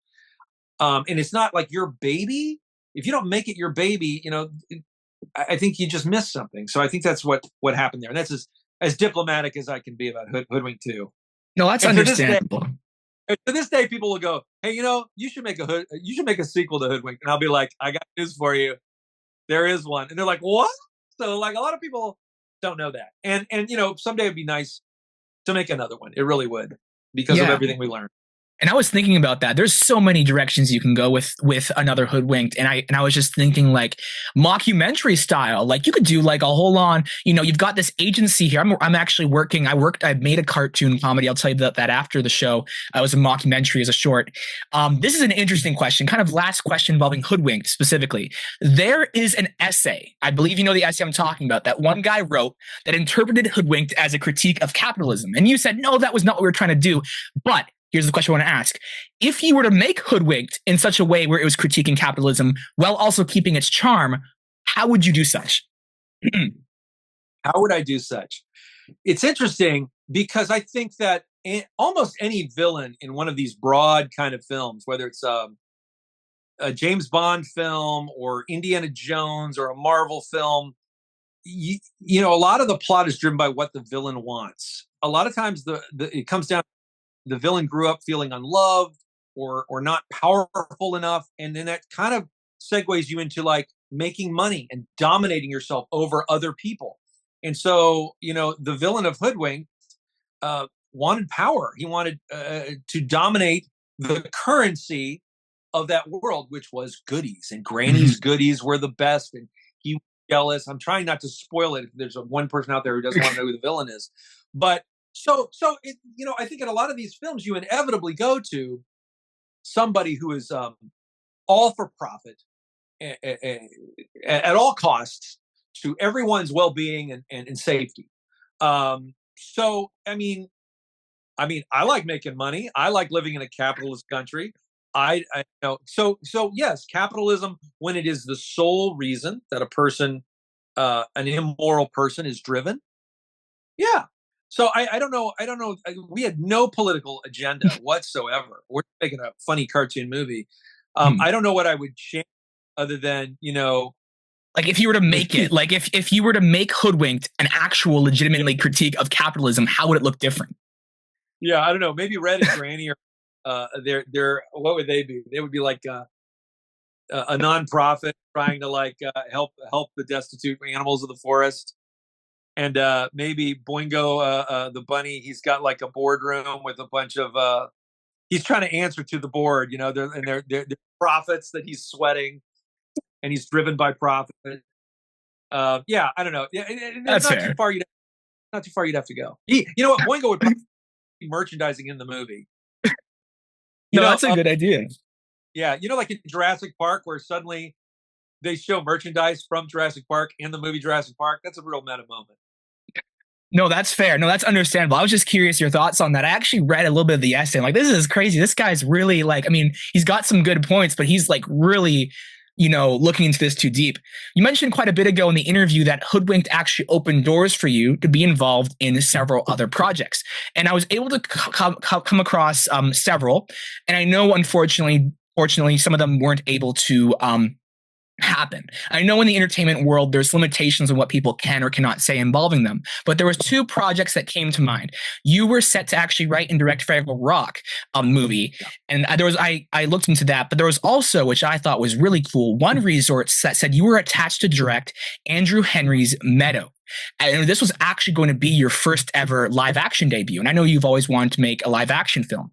and it's not like your baby. If you don't make it your baby, I think you just missed something. So I think that's what happened there, and that's as diplomatic as I can be about Hoodwink 2. No, that's And understandable. to this day, people will go, "Hey, you should make a sequel to Hoodwink," and I'll be like, "I got news for you. There is one," and they're like, "What?" So like a lot of people don't know that, and someday it'd be nice to make another one. It really would, because of Yeah. everything we learned. And I was thinking about that. There's so many directions you can go with another Hoodwinked, and I was just thinking like mockumentary style. Like you could do like a whole on. You've got this agency here. I'm actually working. I made a cartoon comedy. I'll tell you that after the show. I was a mockumentary as a short. This is an interesting question. Kind of last question involving Hoodwinked specifically. There is an essay. I believe you know the essay I'm talking about. That one guy wrote that interpreted Hoodwinked as a critique of capitalism, and you said no, that was not what we were trying to do, but here's the question I want to ask. If you were to make Hoodwinked in such a way where it was critiquing capitalism while also keeping its charm, how would you do such? How would I do such? It's interesting because I think that almost any villain in one of these broad kind of films, whether it's a James Bond film or Indiana Jones or a Marvel film, a lot of the plot is driven by what the villain wants. A lot of times it comes down, the villain grew up feeling unloved or not powerful enough, and then that kind of segues you into like making money and dominating yourself over other people. And so the villain of Hoodwink wanted power. He wanted to dominate the currency of that world, which was goodies, and Granny's goodies were the best, and he was jealous. I'm trying not to spoil it if there's one person out there who doesn't want to know who the villain is, but I think in a lot of these films you inevitably go to somebody who is all for profit, at all costs, to everyone's well-being and safety. So I like making money. I like living in a capitalist country. I know. So yes, capitalism, when it is the sole reason that a person, an immoral person, is driven. Yeah. So I don't know. I don't know. We had no political agenda whatsoever. We're making a funny cartoon movie. I don't know what I would change other than Like if you were to make maybe. it, like if you were to make Hoodwinked an actual legitimately critique of capitalism, how would it look different? Yeah, I don't know. Maybe Red and Granny are they're what would they be? They would be like a nonprofit trying to like help the destitute animals of the forest. and maybe Boingo, the bunny, he's got like a boardroom with a bunch of he's trying to answer to the board, they're profits that he's sweating, and he's driven by profit. Yeah, I don't know. Yeah, That's not fair. too far. Not too far. You'd have to go. You know what? Boingo would probably be merchandising in the movie. No, that's a good idea. Yeah, like in Jurassic Park, where suddenly they show merchandise from Jurassic Park in the movie Jurassic Park. That's a real meta moment. No, that's fair. No, that's understandable. I was just curious your thoughts on that. I actually read a little bit of the essay. I'm like, this is crazy. This guy's really like, I mean, he's got some good points, but he's like really, looking into this too deep. You mentioned quite a bit ago in the interview that Hoodwinked actually opened doors for you to be involved in several other projects. And I was able to come across several. And I know, unfortunately, fortunately, some of them weren't able to happen. I know in the entertainment world, there's limitations on what people can or cannot say involving them, but there was two projects that came to mind. You were set to actually write and direct Fraggle Rock movie, and there was I looked into that, but there was also, which I thought was really cool, one resort that said you were attached to direct Andrew Henry's Meadow. And this was actually going to be your first ever live action debut. And I know you've always wanted to make a live action film.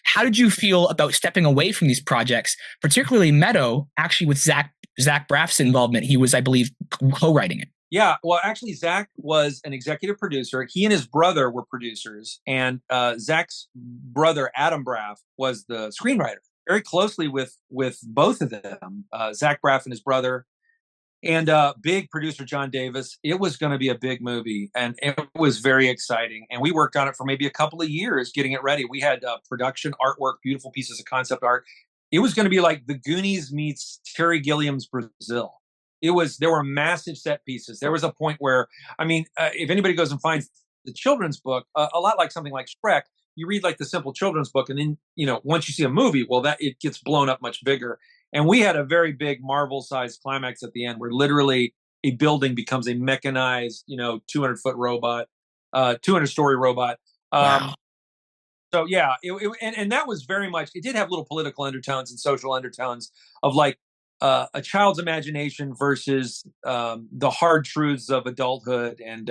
How did you feel about stepping away from these projects, particularly Meadow, actually with Zach Braff's involvement? He was, I believe, co-writing it. Yeah, well, actually, Zach was an executive producer. He and his brother were producers, and Zach's brother, Adam Braff, was the screenwriter, very closely with both of them, Zach Braff and his brother, and big producer John Davis. It was going to be a big movie, and it was very exciting. And we worked on it for maybe a couple of years, getting it ready. We had production, artwork, beautiful pieces of concept art. It was going to be like the Goonies meets Terry Gilliam's Brazil. There were massive set pieces. There was a point where, I mean, if anybody goes and finds the children's book, a lot like something like Shrek, you read like the simple children's book, and then, once you see a movie, well, that it gets blown up much bigger. And we had a very big Marvel-sized climax at the end, where literally a building becomes a mechanized, 200-foot robot, 200-story robot. Wow. So yeah, and that was very much. It did have little political undertones and social undertones of like a child's imagination versus the hard truths of adulthood, and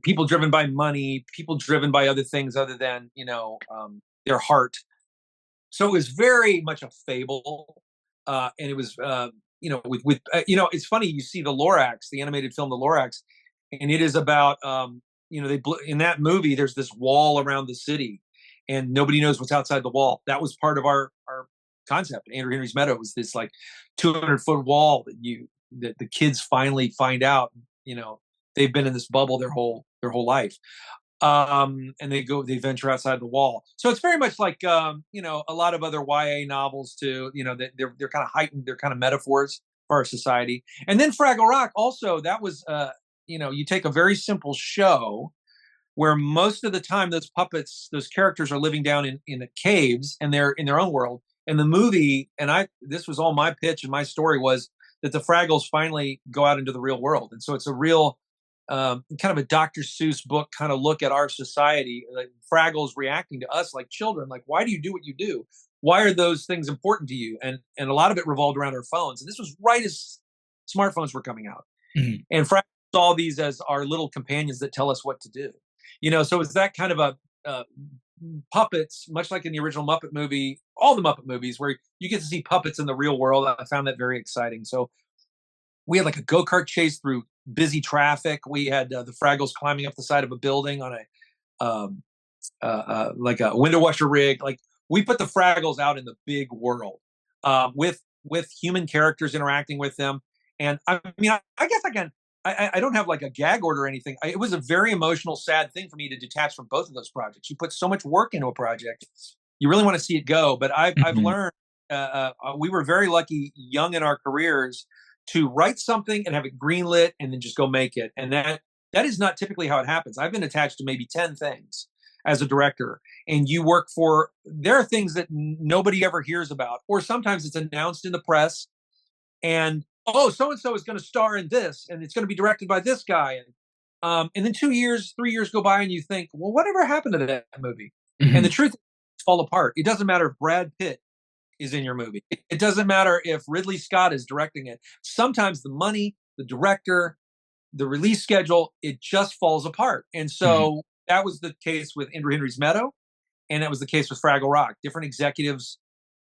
people driven by money, people driven by other things other than their heart. So it was very much a fable, and it was it's funny, you see the Lorax, the animated film, the Lorax, and it is about in that movie there's this wall around the city, and nobody knows what's outside the wall. That was part of our concept. Andrew Henry's Meadow was this like 200-foot wall that the kids finally find out. They've been in this bubble their whole life. And they venture outside the wall. So it's very much like, a lot of other YA novels too, they're kind of heightened, they're kind of metaphors for our society. And then Fraggle Rock also, that was, you take a very simple show where most of the time those puppets, those characters are living down in the caves, and they're in their own world. And the movie, this was all my pitch and my story, was that the Fraggles finally go out into the real world. And so it's a real, kind of a Dr. Seuss book kind of look at our society, like Fraggles reacting to us like children. Like, why do you do what you do? Why are those things important to you? And a lot of it revolved around our phones. And this was right as smartphones were coming out. Mm-hmm. And Fraggles saw these as our little companions that tell us what to do. So it's that kind of a puppets, much like in the original Muppet movie, all the Muppet movies, where you get to see puppets in the real world. I found that very exciting. So we had like a go-kart chase through busy traffic. We had the Fraggles climbing up the side of a building on like a window washer rig. Like, we put the Fraggles out in the big world with human characters interacting with them. And I mean, I guess I don't have like a gag order or anything. It was a very emotional, sad thing for me to detach from both of those projects. You put so much work into a project, you really want to see it go. But I've learned, we were very lucky young in our careers to write something and have it greenlit and then just go make it. And that is not typically how it happens. I've been attached to maybe 10 things as a director, and there are things that nobody ever hears about, or sometimes it's announced in the press, and so-and-so is going to star in this, and it's going to be directed by this guy. And then 3 years go by, and you think, well, whatever happened to that movie? Mm-hmm. And the truth is, it's fall apart. It doesn't matter if Brad Pitt is in your movie. It doesn't matter if Ridley Scott is directing it. Sometimes the money, the director, the release schedule, it just falls apart. And so that was the case with Andrew Henry's Meadow, and that was the case with Fraggle Rock. Different executives,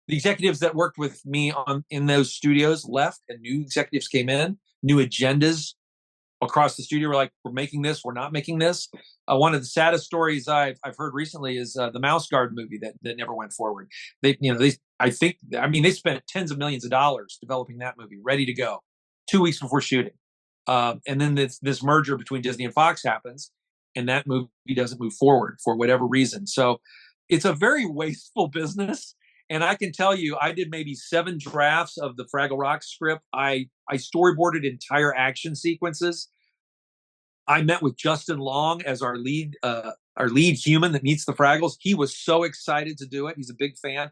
the executives that worked with me in those studios left, and new executives came in, new agendas across the studio were like, we're making this, we're not making this. One of the saddest stories I've heard recently is the Mouse Guard movie that never went forward. They spent tens of millions of dollars developing that movie, ready to go, 2 weeks before shooting. And then this merger between Disney and Fox happens, and that movie doesn't move forward for whatever reason. So it's a very wasteful business. And I can tell you, I did maybe 7 drafts of the Fraggle Rock script. I storyboarded entire action sequences. I met with Justin Long as our lead human that meets the Fraggles. He was so excited to do it. He's a big fan.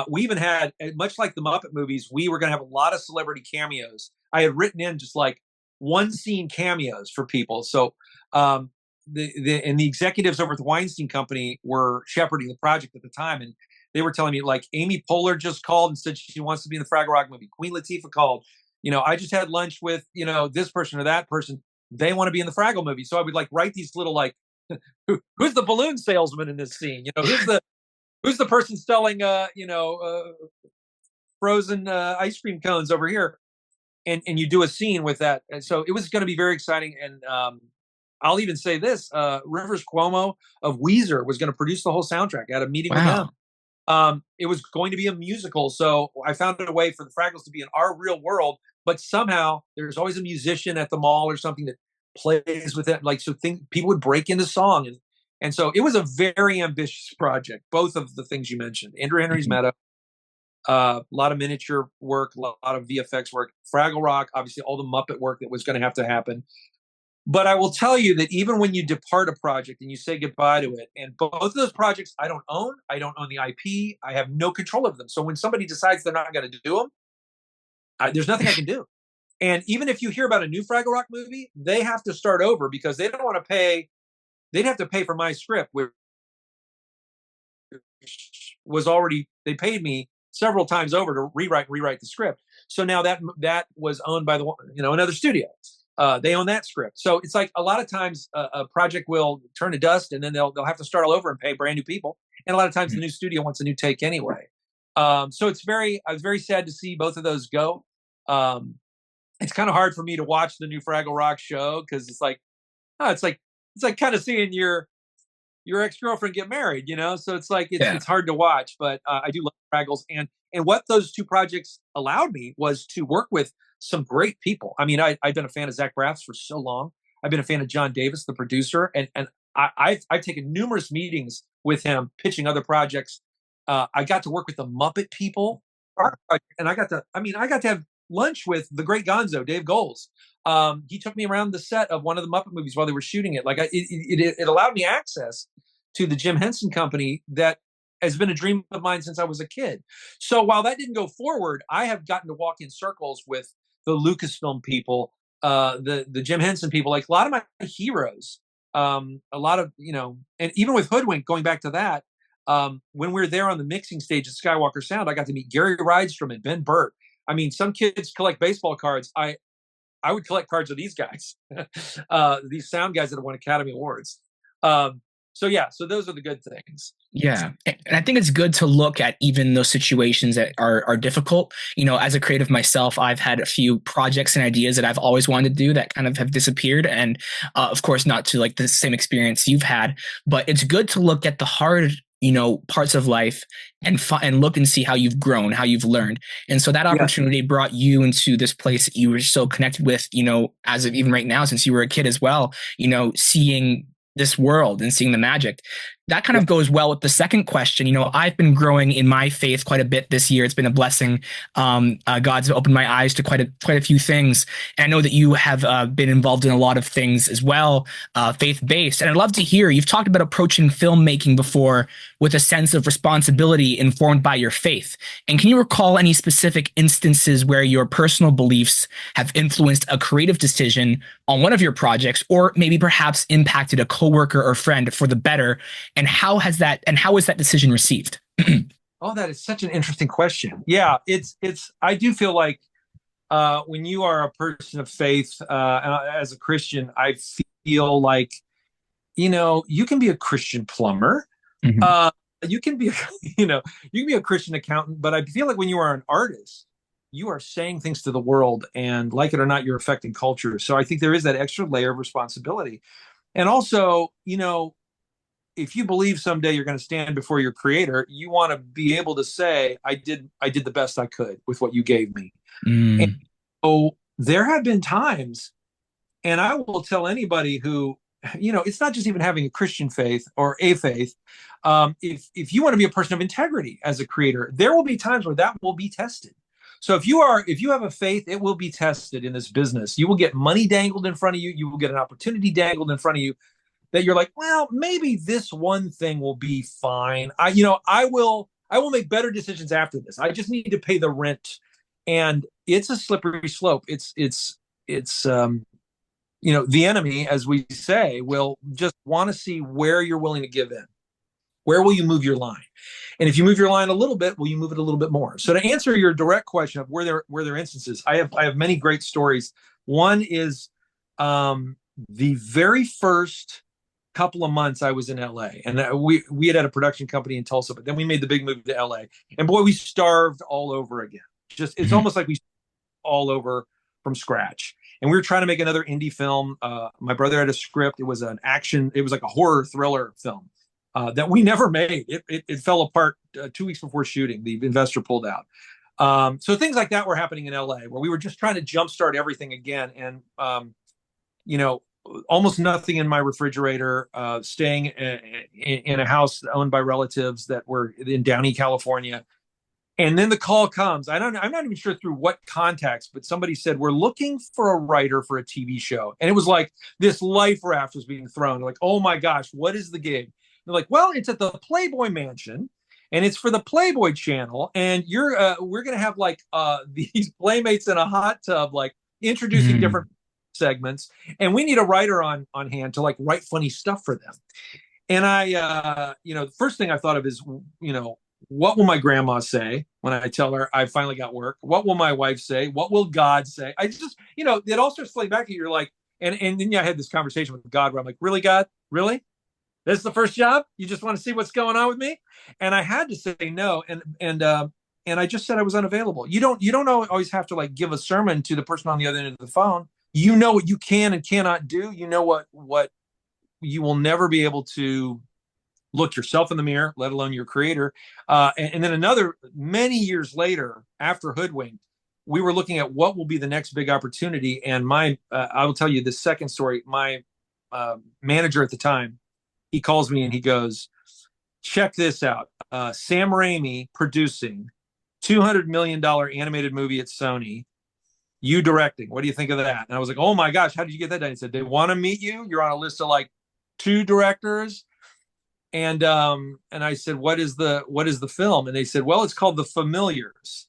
We even had, much like the Muppet movies, we were going to have a lot of celebrity cameos. I had written in just like one scene cameos for people. So the executives over at the Weinstein Company were shepherding the project at the time, and they were telling me, like, Amy Poehler just called and said she wants to be in the Fraggle Rock movie. Queen Latifah called. I just had lunch with, this person or that person. They want to be in the Fraggle movie. So I would like write these little, like, who's the balloon salesman in this scene? Who's the person selling, frozen ice cream cones over here? And you do a scene with that. And so it was going to be very exciting. And I'll even say this, Rivers Cuomo of Weezer was going to produce the whole soundtrack. I had a meeting with them. It was going to be a musical. So I found a way for the Fraggles to be in our real world, but somehow there's always a musician at the mall or something that plays with it. Like, so people would break into song. And so it was a very ambitious project. Both of the things you mentioned, Andrew Henry's Meadow, a lot of miniature work, a lot of VFX work, Fraggle Rock, obviously all the Muppet work that was going to have to happen. But I will tell you that even when you depart a project and you say goodbye to it, and both of those projects I don't own the IP, I have no control over them. So when somebody decides they're not going to do them, there's nothing I can do. And even if you hear about a new Fraggle Rock movie, they have to start over because they don't want to pay. They'd have to pay for my script, which was already, they paid me several times over to rewrite the script. So now that was owned by another studio. They own that script. So it's like a lot of times a project will turn to dust and then they'll have to start all over and pay brand new people. And a lot of times the new studio wants a new take anyway. So I was very sad to see both of those go. It's kind of hard for me to watch the new Fraggle Rock show because it's like kind of seeing your ex-girlfriend get married, So it's like it's hard to watch, but I do love Fraggles, and what those 2 projects allowed me was to work with some great people. I mean, I've been a fan of Zach Braff's for so long. I've been a fan of John Davis, the producer, and I've taken numerous meetings with him, pitching other projects. I got to work with the Muppet people, and I got to have lunch with the great Gonzo, Dave Goelz. He took me around the set of one of the Muppet movies while they were shooting it. Like it allowed me access to the Jim Henson Company that has been a dream of mine since I was a kid. So while that didn't go forward, I have gotten to walk in circles with the Lucasfilm people, the Jim Henson people, like a lot of my heroes, a lot of, and even with Hoodwinked, going back to that, when we were there on the mixing stage at Skywalker Sound, I got to meet Gary Rydstrom and Ben Burt. I mean, some kids collect baseball cards. I would collect cards of these guys, these sound guys that have won Academy Awards. So those are the good things. Yeah. And I think it's good to look at even those situations that are difficult. As a creative myself, I've had a few projects and ideas that I've always wanted to do that kind of have disappeared. And of course, not to like the same experience you've had, but it's good to look at the hard parts of life and look and see how you've grown, how you've learned. And so that opportunity brought you into this place that you were so connected with, as of even right now, since you were a kid as well, seeing this world and seeing the magic. That kind of goes well with the second question. I've been growing in my faith quite a bit this year. It's been a blessing. God's opened my eyes to quite a few things. And I know that you have been involved in a lot of things as well, faith-based. And I'd love to hear, you've talked about approaching filmmaking before with a sense of responsibility informed by your faith. And can you recall any specific instances where your personal beliefs have influenced a creative decision on one of your projects, or maybe perhaps impacted a coworker or friend for the better? And how was that decision received? Oh, that is such an interesting question. Yeah, I do feel like when you are a person of faith, as a Christian, I feel like, you can be a Christian plumber. Mhm. Uh, you can be, you can be a Christian accountant, but I feel like when you are an artist, you are saying things to the world, and like it or not, you're affecting culture. So I think there is that extra layer of responsibility. And also, if you believe someday you're going to stand before your creator, you want to be able to say, I did the best I could with what you gave me. And Mm. so there have been times, and I will tell anybody who, it's not just even having a Christian faith or a faith. If you want to be a person of integrity as a creator, there will be times where that will be tested. So if you have a faith, it will be tested in this business. You will get money dangled in front of you. You will get an opportunity dangled in front of you that you're like, well, maybe this one thing will be fine. I will make better decisions after this. I just need to pay the rent. And it's a slippery slope. It's the enemy, as we say, will just want to see where you're willing to give in. Where will you move your line? And if you move your line a little bit, will you move it a little bit more? So to answer your direct question of where there are instances, I have many great stories. One is the very first couple of months I was in LA, and we had a production company in Tulsa, but then we made the big move to LA, and boy, we starved all over again. Just it's Mhm. almost like we all over from scratch. And we were trying to make another indie film. My brother had a script. It was an action. It was like a horror thriller film that we never made. It fell apart 2 weeks before shooting. The investor pulled out. So things like that were happening in LA, where we were just trying to jumpstart everything again. And you know, almost nothing in my refrigerator. Staying in a house owned by relatives that were in Downey, California. And then the call comes. I'm not even sure through what context, but somebody said, we're looking for a writer for a TV show. And it was like this life raft was being thrown. Like, oh my gosh, what is the gig? They're like, well, it's at the Playboy Mansion and it's for the Playboy channel. And we're going to have like these playmates in a hot tub, like introducing different Mm. segments. And we need a writer on hand to like write funny stuff for them. And the first thing I thought of is, what will my grandma say when I tell her I finally got work? What will my wife say? What will God say? I just, it all starts playing back at you. You're like, and then I had this conversation with God where I'm like, really, God? Really? This is the first job? You just want to see what's going on with me? And I had to say no. And I just said I was unavailable. You don't always have to like give a sermon to the person on the other end of the phone. You know what you can and cannot do. You know what you will never be able to look yourself in the mirror, let alone your creator. And then another many years later, after Hoodwinked, we were looking at what will be the next big opportunity. And I will tell you the second story. My manager at the time, he calls me and he goes, check this out. Sam Raimi producing $200 million animated movie at Sony. You directing. What do you think of that? And I was like, oh my gosh, how did you get that done? He said, they want to meet you. You're on a list of like 2 directors. And I said, what is the film? And they said, well, it's called The Familiars.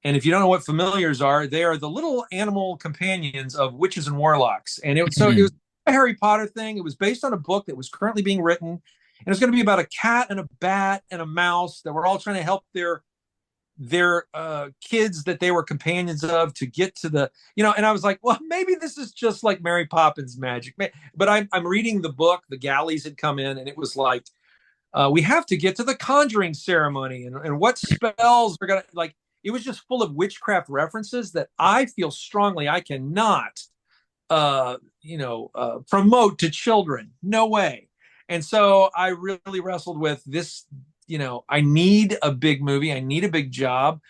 And if you don't know what familiars are, they are the little animal companions of witches and warlocks. And it was Mm. a Harry Potter thing. It was based on a book that was currently being written. And it was going to be about a cat and a bat and a mouse that were all trying to help their kids that they were companions of to get to and I was like, well, maybe this is just like Mary Poppins magic. But I'm reading the book. The galleys had come in, and it was like, we have to get to the conjuring ceremony and what spells are gonna like. It was just full of witchcraft references that I feel strongly I cannot promote to children. No way. And so I really wrestled with this. I need a big movie. I need a big job.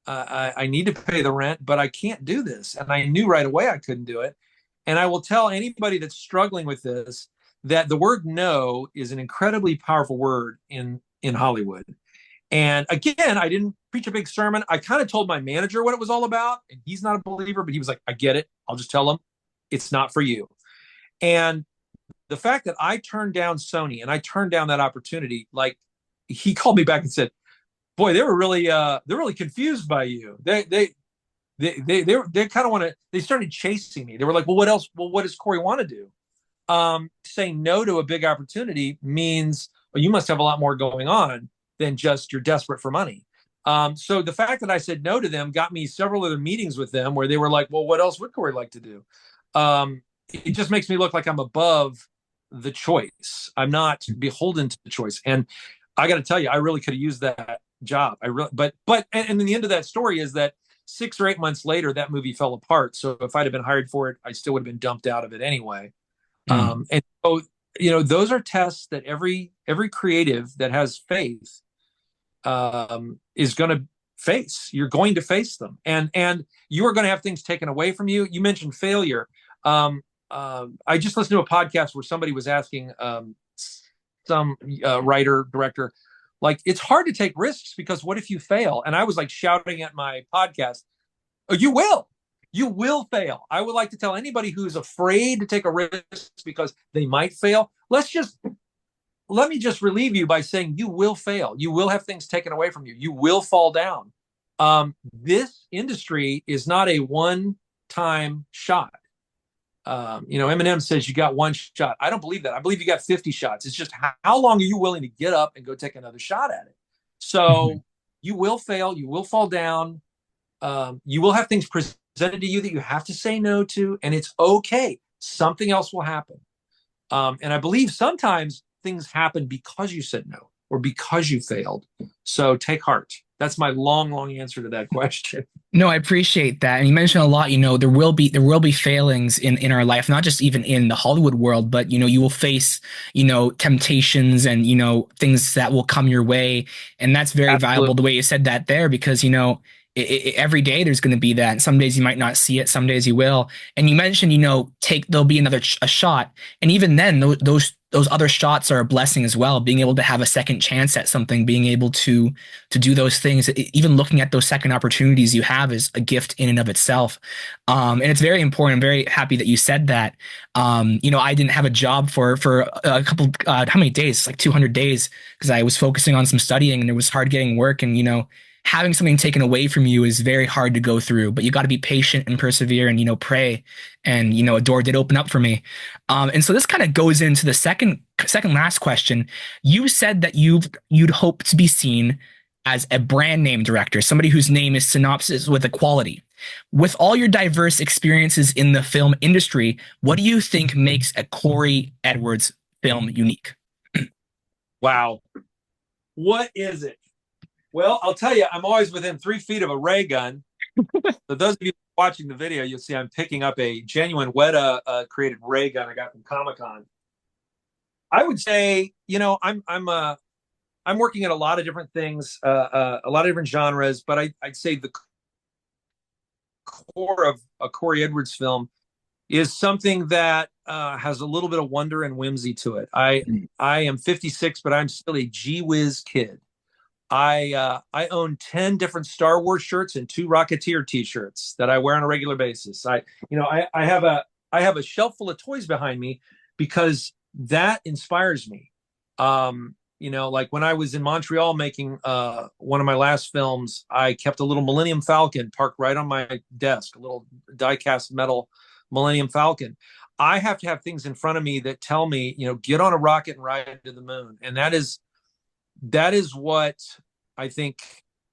I need to pay the rent, but I can't do this. And I knew right away I couldn't do it. And I will tell anybody that's struggling with this that the word no is an incredibly powerful word in Hollywood. And again, I didn't preach a big sermon. I kind of told my manager what it was all about, and he's not a believer, but he was like, I get it. I'll just tell him it's not for you. And the fact that I turned down Sony and I turned down that opportunity, like he called me back and said, boy, they're really confused by you. They kind of want to. They started chasing me. They were like, well, what else? Well, what does Cory want to do? Saying no to a big opportunity means, well, you must have a lot more going on than just you're desperate for money. So the fact that I said no to them got me several other meetings with them where they were like, well, what else would Cory like to do? It just makes me look like I'm above the choice. I'm not beholden to the choice. And I got to tell you, I really could have used that job. And then the end of that story is that 6 or 8 months later, that movie fell apart. So if I'd have been hired for it, I still would have been dumped out of it anyway. And so, those are tests that every creative that has faith is going to face. You're going to face them, and you are going to have things taken away from you. You mentioned failure. I just listened to a podcast where somebody was asking some writer, director, like, it's hard to take risks because what if you fail? And I was like shouting at my podcast, oh, you will fail. I would like to tell anybody who's afraid to take a risk because they might fail, let me just relieve you by saying you will fail. You will have things taken away from you. You will fall down. This industry is not a one-time shot. Eminem says you got one shot. I don't believe that. I believe you got 50 shots. It's just how long are you willing to get up and go take another shot at it? So you will fail. You will fall down. You will have things presented to you that you have to say no to, and it's okay. Something else will happen. And I believe sometimes things happen because you said no or because you failed. So take heart. That's my long answer to that question. No, I appreciate that. And you mentioned a lot, there will be failings in our life, not just even in the Hollywood world, but, you will face, temptations and, things that will come your way. And that's very valuable the way you said that there, because, every day there's going to be that. And some days you might not see it. Some days you will. And you mentioned, there'll be a shot. And even then those other shots are a blessing as well. Being able to have a second chance at something, being able to do those things, even looking at those second opportunities you have is a gift in and of itself. And it's very important. I'm very happy that you said that. I didn't have a job for a couple, how many days? Like 200 days, because I was focusing on some studying and it was hard getting work. And, having something taken away from you is very hard to go through, but you got to be patient and persevere and, pray. And, a door did open up for me. And so this kind of goes into the second last question. You said that you'd hope to be seen as a brand name director, somebody whose name is synonymous with equality. With all your diverse experiences in the film industry, what do you think makes a Cory Edwards film unique? Wow. What is it? Well, I'll tell you, I'm always within 3 feet of a ray gun. So those of you watching the video, you'll see I'm picking up a genuine Weta created ray gun I got from Comic-Con. I would say, I'm working at a lot of different things, a lot of different genres, but I'd say the core of a Cory Edwards film is something that has a little bit of wonder and whimsy to it. I am 56, but I'm still a gee whiz kid. I own 10 different Star Wars shirts and 2 Rocketeer t-shirts that I wear on a regular basis. I have a shelf full of toys behind me because that inspires me. Like when I was in Montreal making one of my last films, I kept a little Millennium Falcon parked right on my desk, a little die-cast metal Millennium Falcon. I have to have things in front of me that tell me, get on a rocket and ride to the moon. And that is what I think.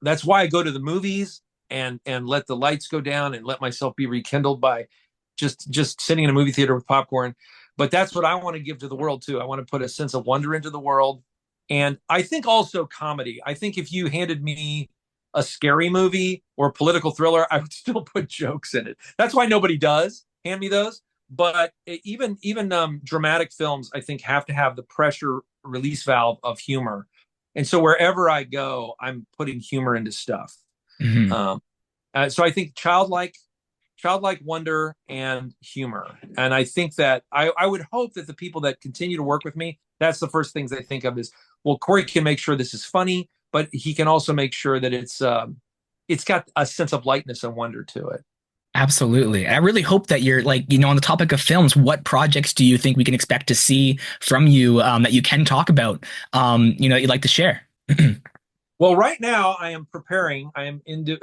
That's why I go to the movies and let the lights go down and let myself be rekindled by just sitting in a movie theater with popcorn. But that's what I want to give to the world too. I want to put a sense of wonder into the world. And I think also comedy. I think if you handed me a scary movie or a political thriller, I would still put jokes in it. That's why nobody does hand me those. But even dramatic films, I think, have to have the pressure release valve of humor. And so wherever I go, I'm putting humor into stuff. Mm-hmm. So I think childlike wonder and humor. And I think that I would hope that the people that continue to work with me, that's the first things they think of is, well, Cory can make sure this is funny, but he can also make sure that it's got a sense of lightness and wonder to it. Absolutely. I really hope that you're on the topic of films, what projects do you think we can expect to see from you that you can talk about, that you'd like to share? Well, right now I am into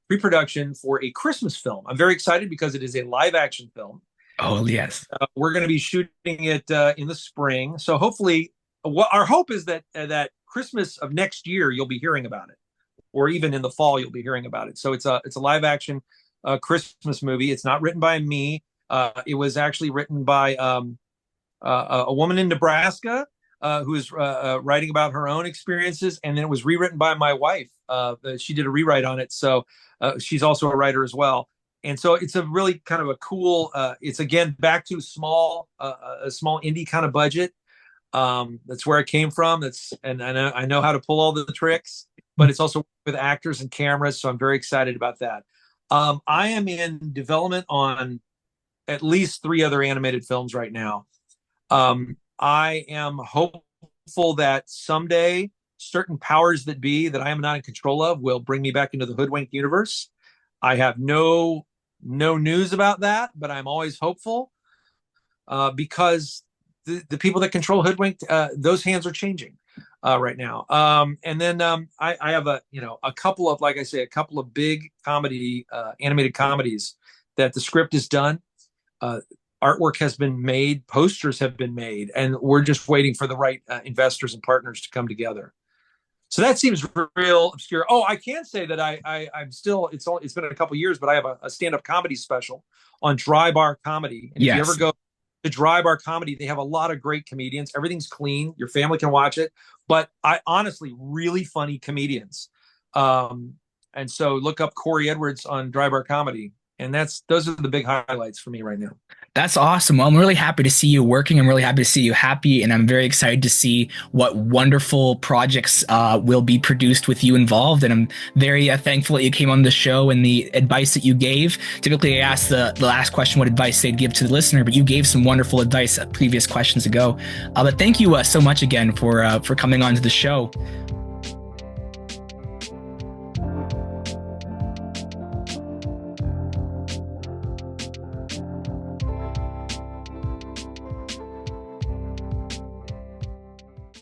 pre-production for a Christmas film. I'm very excited because it is a live action film. Oh, yes. We're going to be shooting it in the spring. So hopefully our hope is that Christmas of next year, you'll be hearing about it. or even in the fall, you'll be hearing about it. So it's a live action Christmas movie. It's not written by me. It was actually written by a woman in Nebraska who is writing about her own experiences, and then it was rewritten by my wife. She did a rewrite on it, so she's also a writer as well. And so it's a really kind of a cool. It's again back to a small indie kind of budget. That's where it came from. And I know how to pull all the tricks, but it's also with actors and cameras, so I'm very excited about that. I am in development on at least 3 other animated films right now. I am hopeful that someday certain powers that be that I am not in control of will bring me back into the Hoodwinked universe. I have no news about that, but I'm always hopeful because the people that control Hoodwinked, those hands are changing right now. And then I have a couple of, like I say, a couple of big comedy, animated comedies that the script is done. Artwork has been made, posters have been made, and we're just waiting for the right investors and partners to come together. So that seems real obscure. Oh, I can say that I'm still. It's been a couple years, but I have a stand-up comedy special on Dry Bar Comedy. And if you ever go to Dry Bar Comedy, they have a lot of great comedians. Everything's clean. Your family can watch it. But I honestly, really funny comedians. And so look up Cory Edwards on Dry Bar Comedy. And those are the big highlights for me right now. That's awesome. Well, I'm really happy to see you working. I'm really happy to see you happy, and I'm very excited to see what wonderful projects will be produced with you involved. And I'm very thankful that you came on the show and the advice that you gave. Typically, I ask the last question what advice they'd give to the listener, but you gave some wonderful advice previous questions ago. But thank you so much again for coming on to the show.